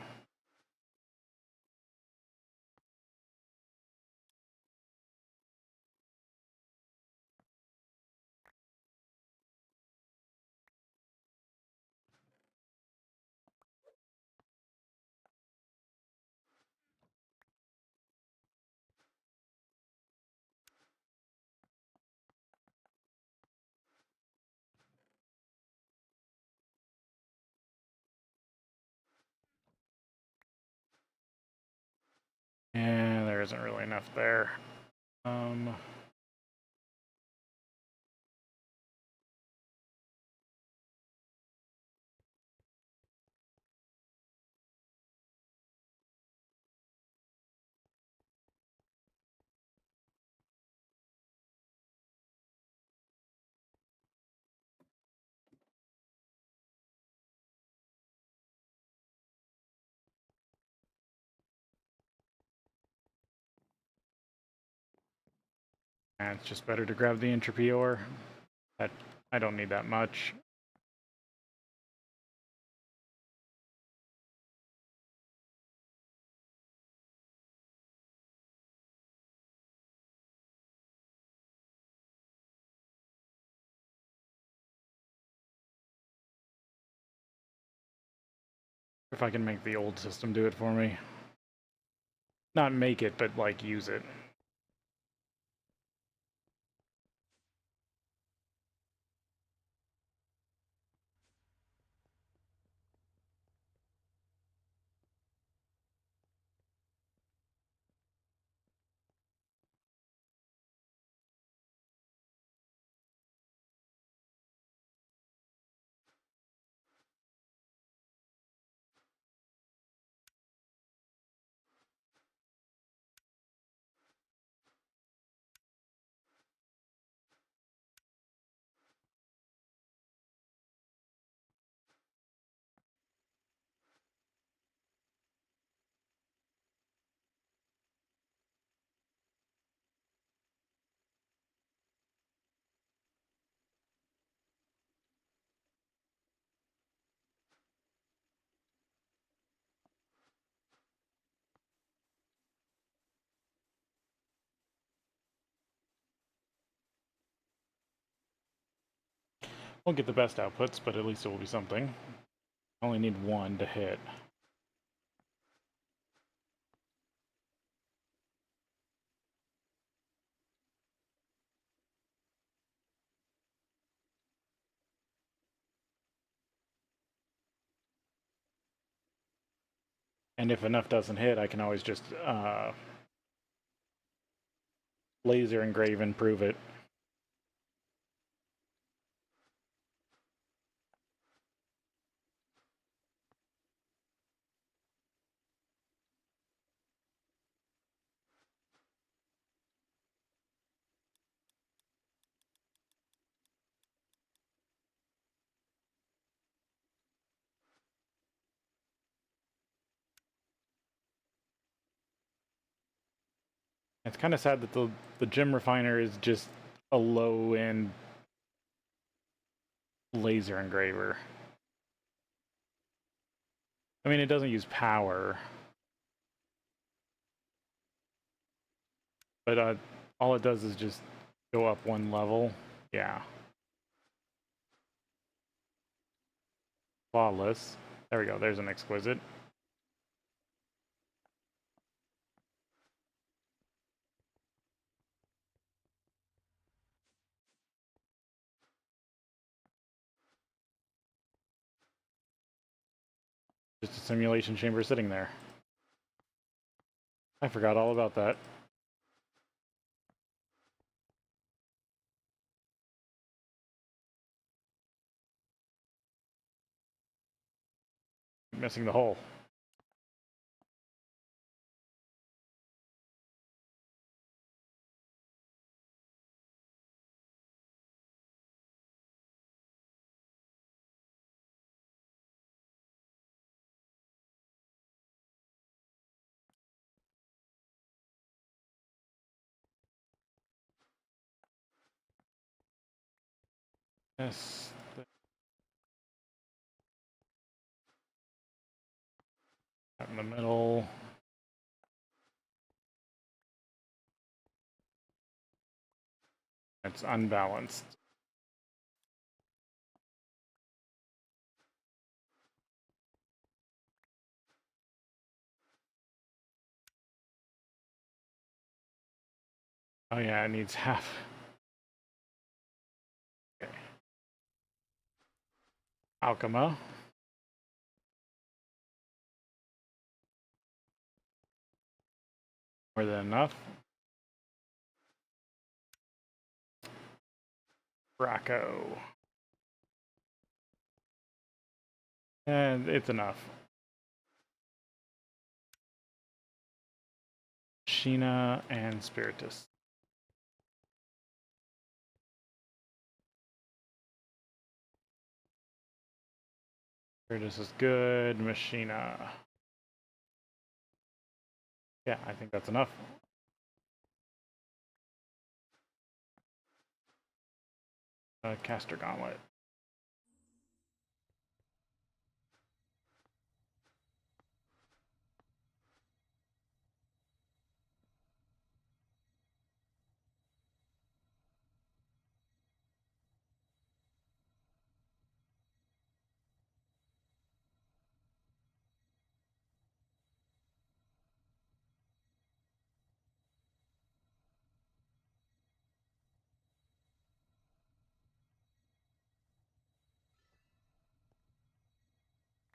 there isn't really enough there. And it's just better to grab the entropy ore. I don't need that much. If I can make the old system do it for me. Not make it, but like use it. Won't get the best outputs, but at least it will be something. I only need one to hit. And if enough doesn't hit, I can always just laser engrave and prove it. It's kind of sad that the gem refiner is just a low-end laser engraver. I mean, it doesn't use power. But all it does is just go up one level. Yeah. Flawless. There we go, there's an exquisite. Just a simulation chamber sitting there. I forgot all about that. Missing the hole. Yes. Out in the middle. It's unbalanced. Oh yeah, it needs half. Okay. Alchema. More than enough. Rocco. And it's enough. Sheena and Spiritus. Spiritus is good. Machina. Yeah, I think that's enough. Caster Gauntlet.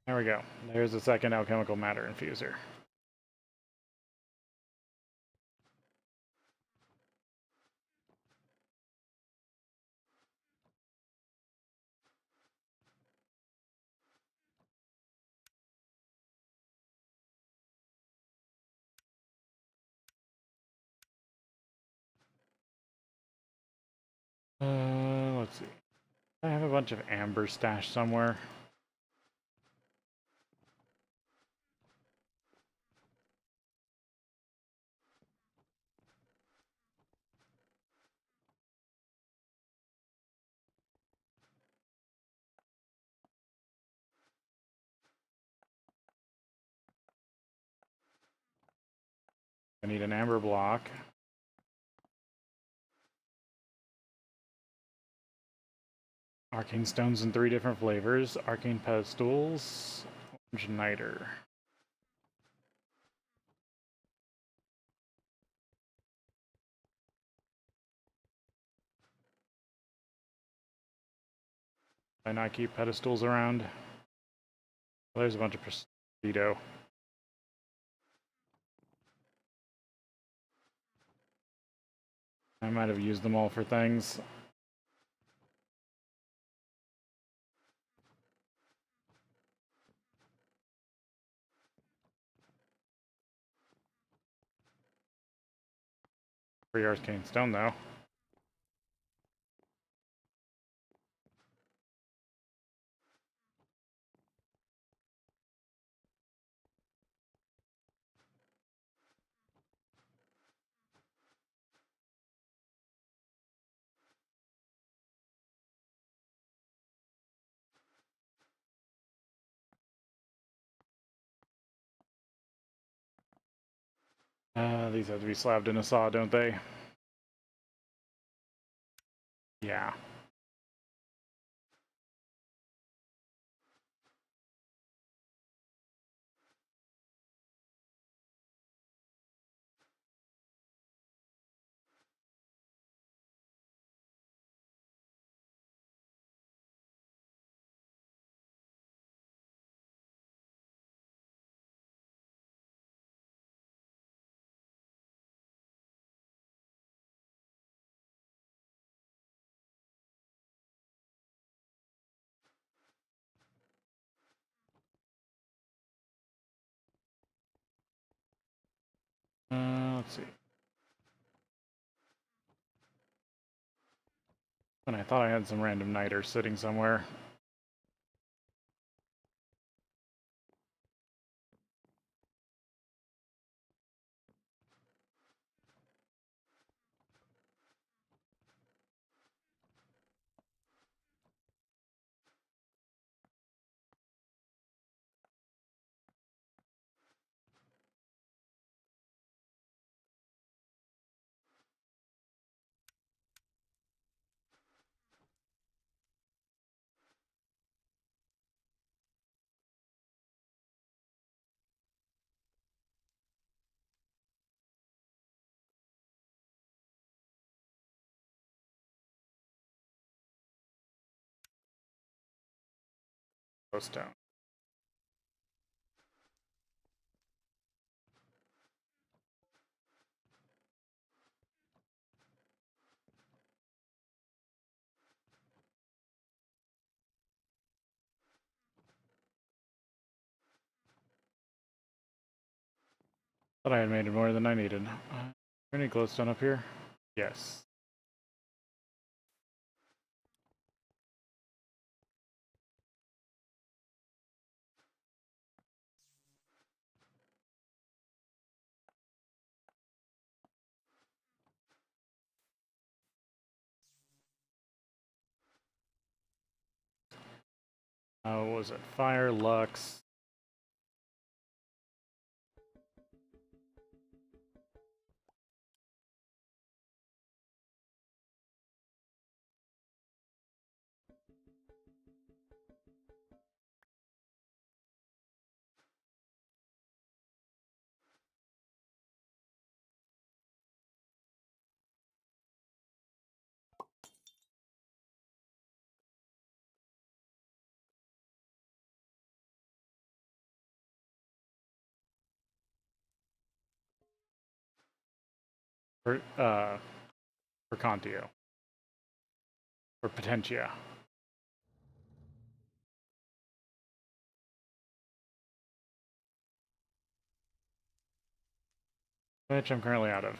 There we go. There's the second alchemical matter infuser. Let's see. I have a bunch of amber stashed somewhere. I need an amber block. Arcane stones in 3 different flavors. Arcane pedestals. Orange niter. I not keep pedestals around. Well, there's a bunch of Presido. I might have used them all for things. Free arcane stone though. These have to be slabbed in a saw, don't they? Yeah. Let's see. And I thought I had some random niter sitting somewhere. Stone. Thought I had made more than I needed. Any glowstone up here? Yes. What was it? Fire, Lux. Percontio. Or Potentia. Which I'm currently out of.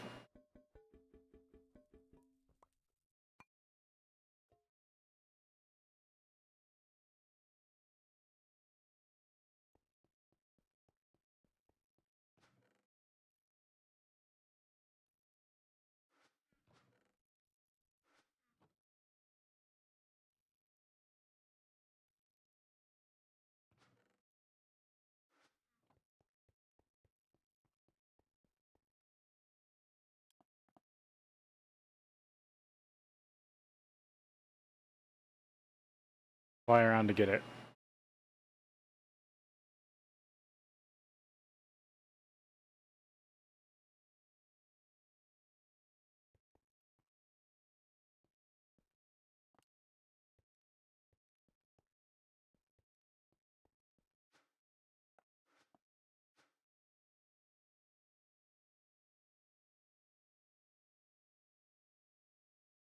Fly around to get it.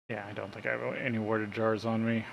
Yeah, I don't think I have any warded jars on me.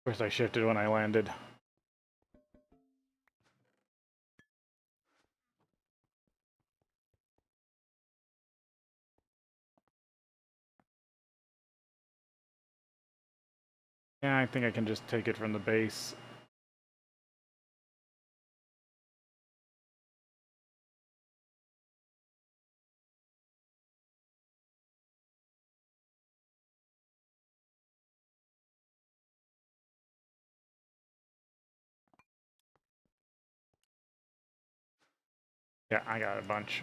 Of course I shifted when I landed. Yeah, I think I can just take it from the base. Yeah, I got a bunch.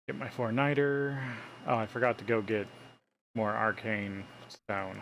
Get my 4-nighter. Oh, I forgot to go get more arcane stone.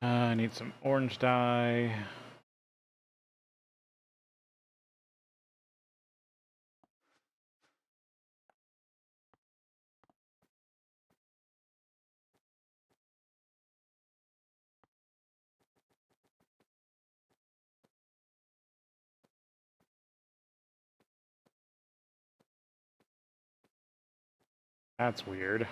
I need some orange dye. That's weird.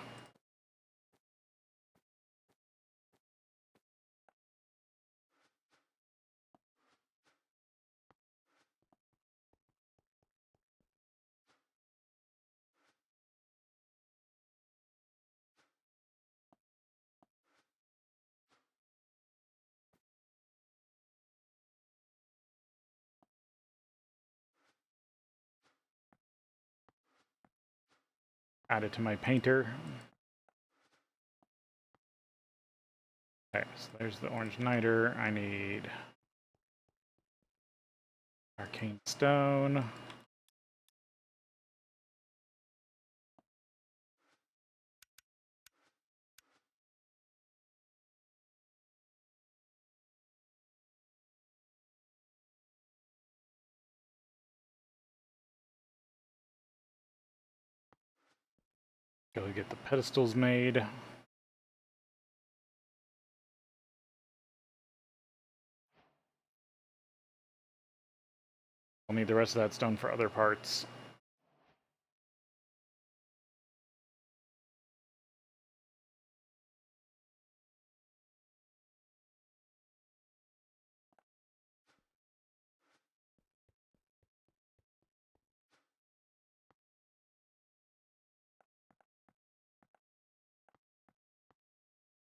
Add it to my painter. Okay, so there's the orange niter. I need arcane stone. Go get the pedestals made. I'll need the rest of that stone for other parts.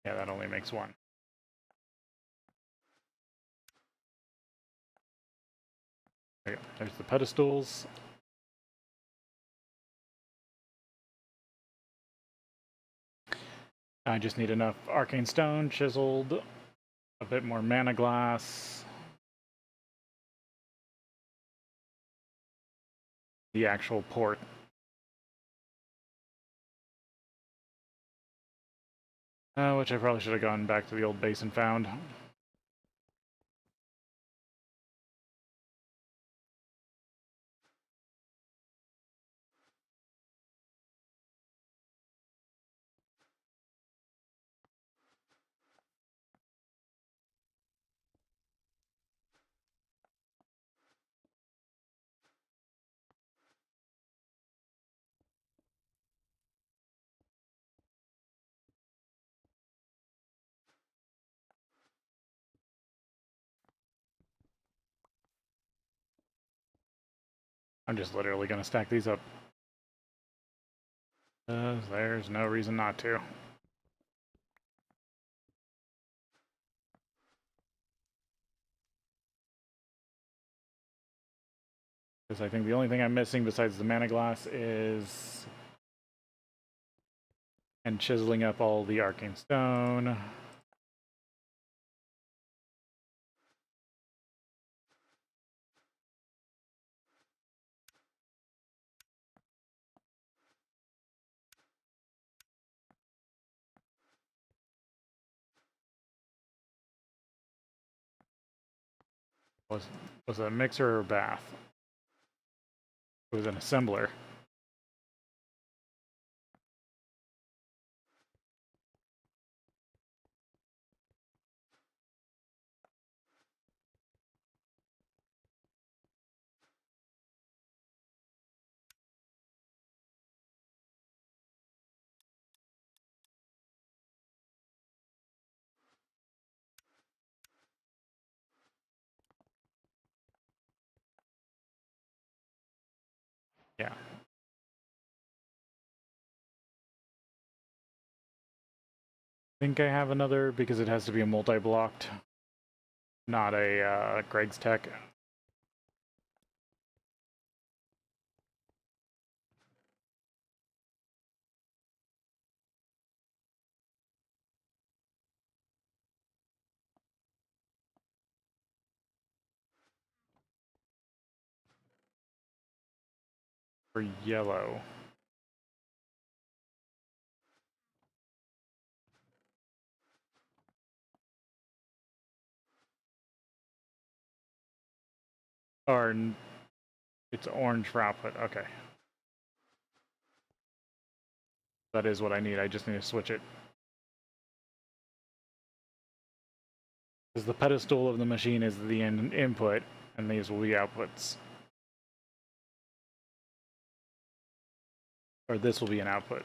Yeah, that only makes one. There you go. There's the pedestals. I just need enough arcane stone chiseled, a bit more mana glass, the actual port. Which I probably should have gone back to the old base and found. I'm just literally going to stack these up. There's no reason not to. Because I think the only thing I'm missing besides the mana glass is... and chiseling up all the arcane stone. Was it a mixer or a bath? It was an assembler. Yeah. I think I have another because it has to be a multi-blocked, not a Greg's Tech. For yellow. Or it's orange for output. Okay. That is what I need. I just need to switch it. Because the pedestal of the machine is the input, and these will be outputs. Or this will be an output.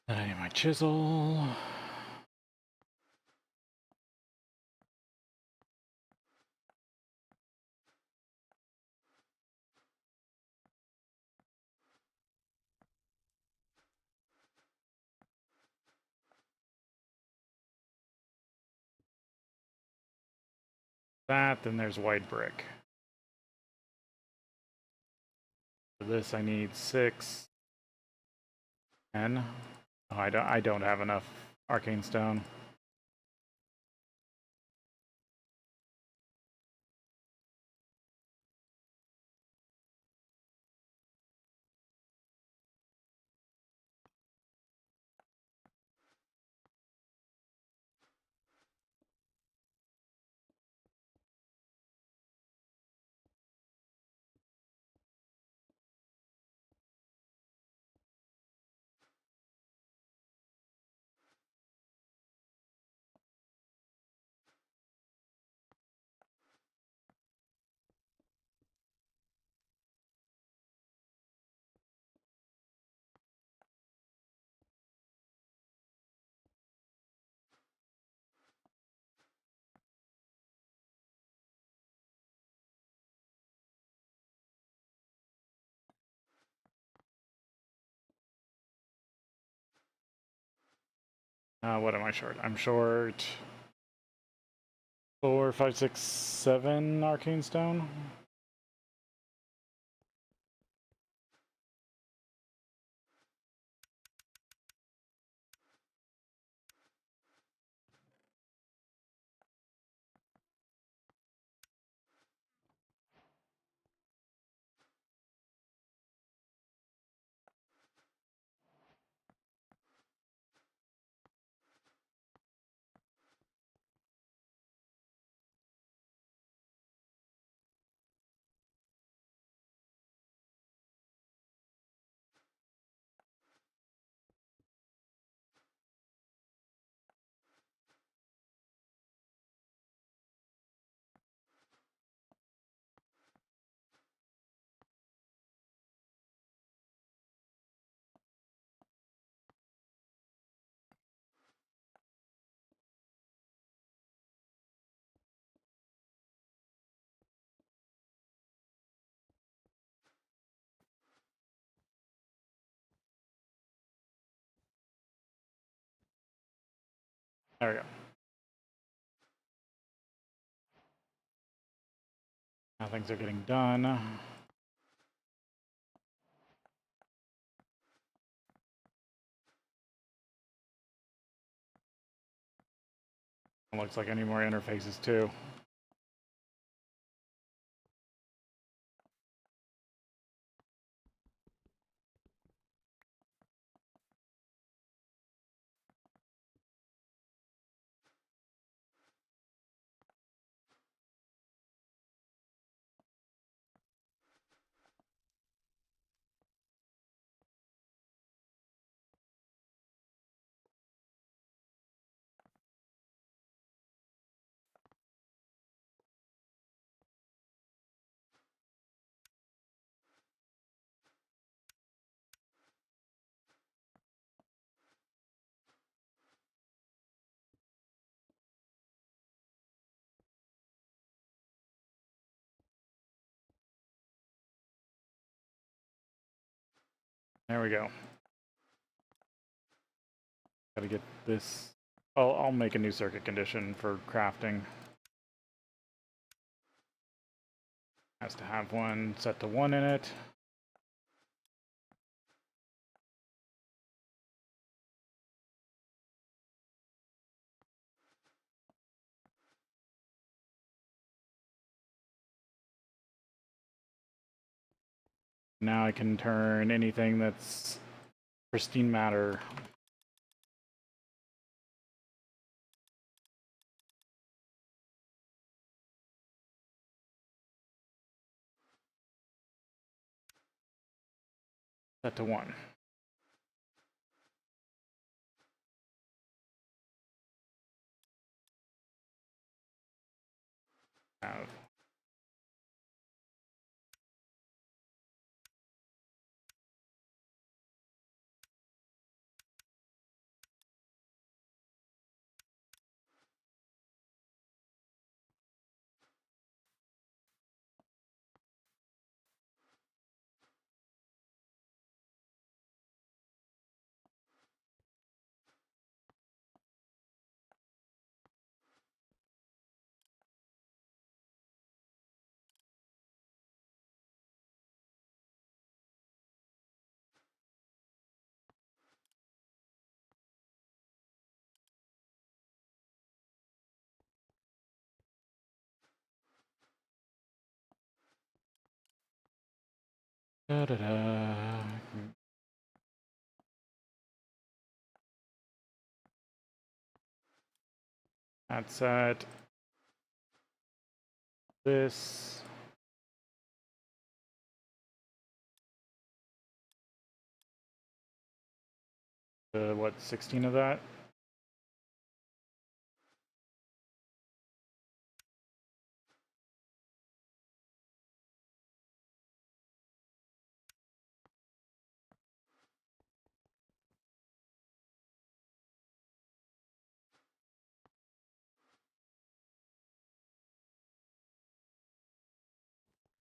I need my chisel. That, then there's white brick. For this I need 6, 10. Oh, I don't have enough arcane stone. What am I short? I'm short 4, 5, 6, 7 arcane stone. There we go. Now things are getting done. It looks like I need more interfaces too. There we go. Gotta get this. I'll make a new circuit condition for crafting. Has to have one set to 1 in it. Now I can turn anything that's pristine matter. Set to 1. Have. Da, da, da. That's at this. What, 16 of that?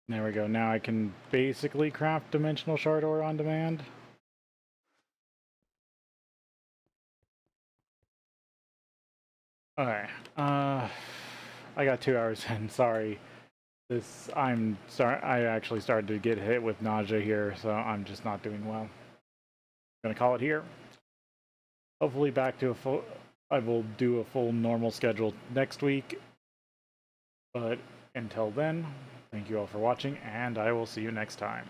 There we go. Now I can basically craft dimensional shard ore on demand. Okay. I got 2 hours in. Sorry. I'm sorry. I actually started to get hit with nausea here, so I'm just not doing well. I'm gonna call it here. Hopefully back to a full. I will do a full normal schedule next week. But until then, thank you all for watching, and I will see you next time.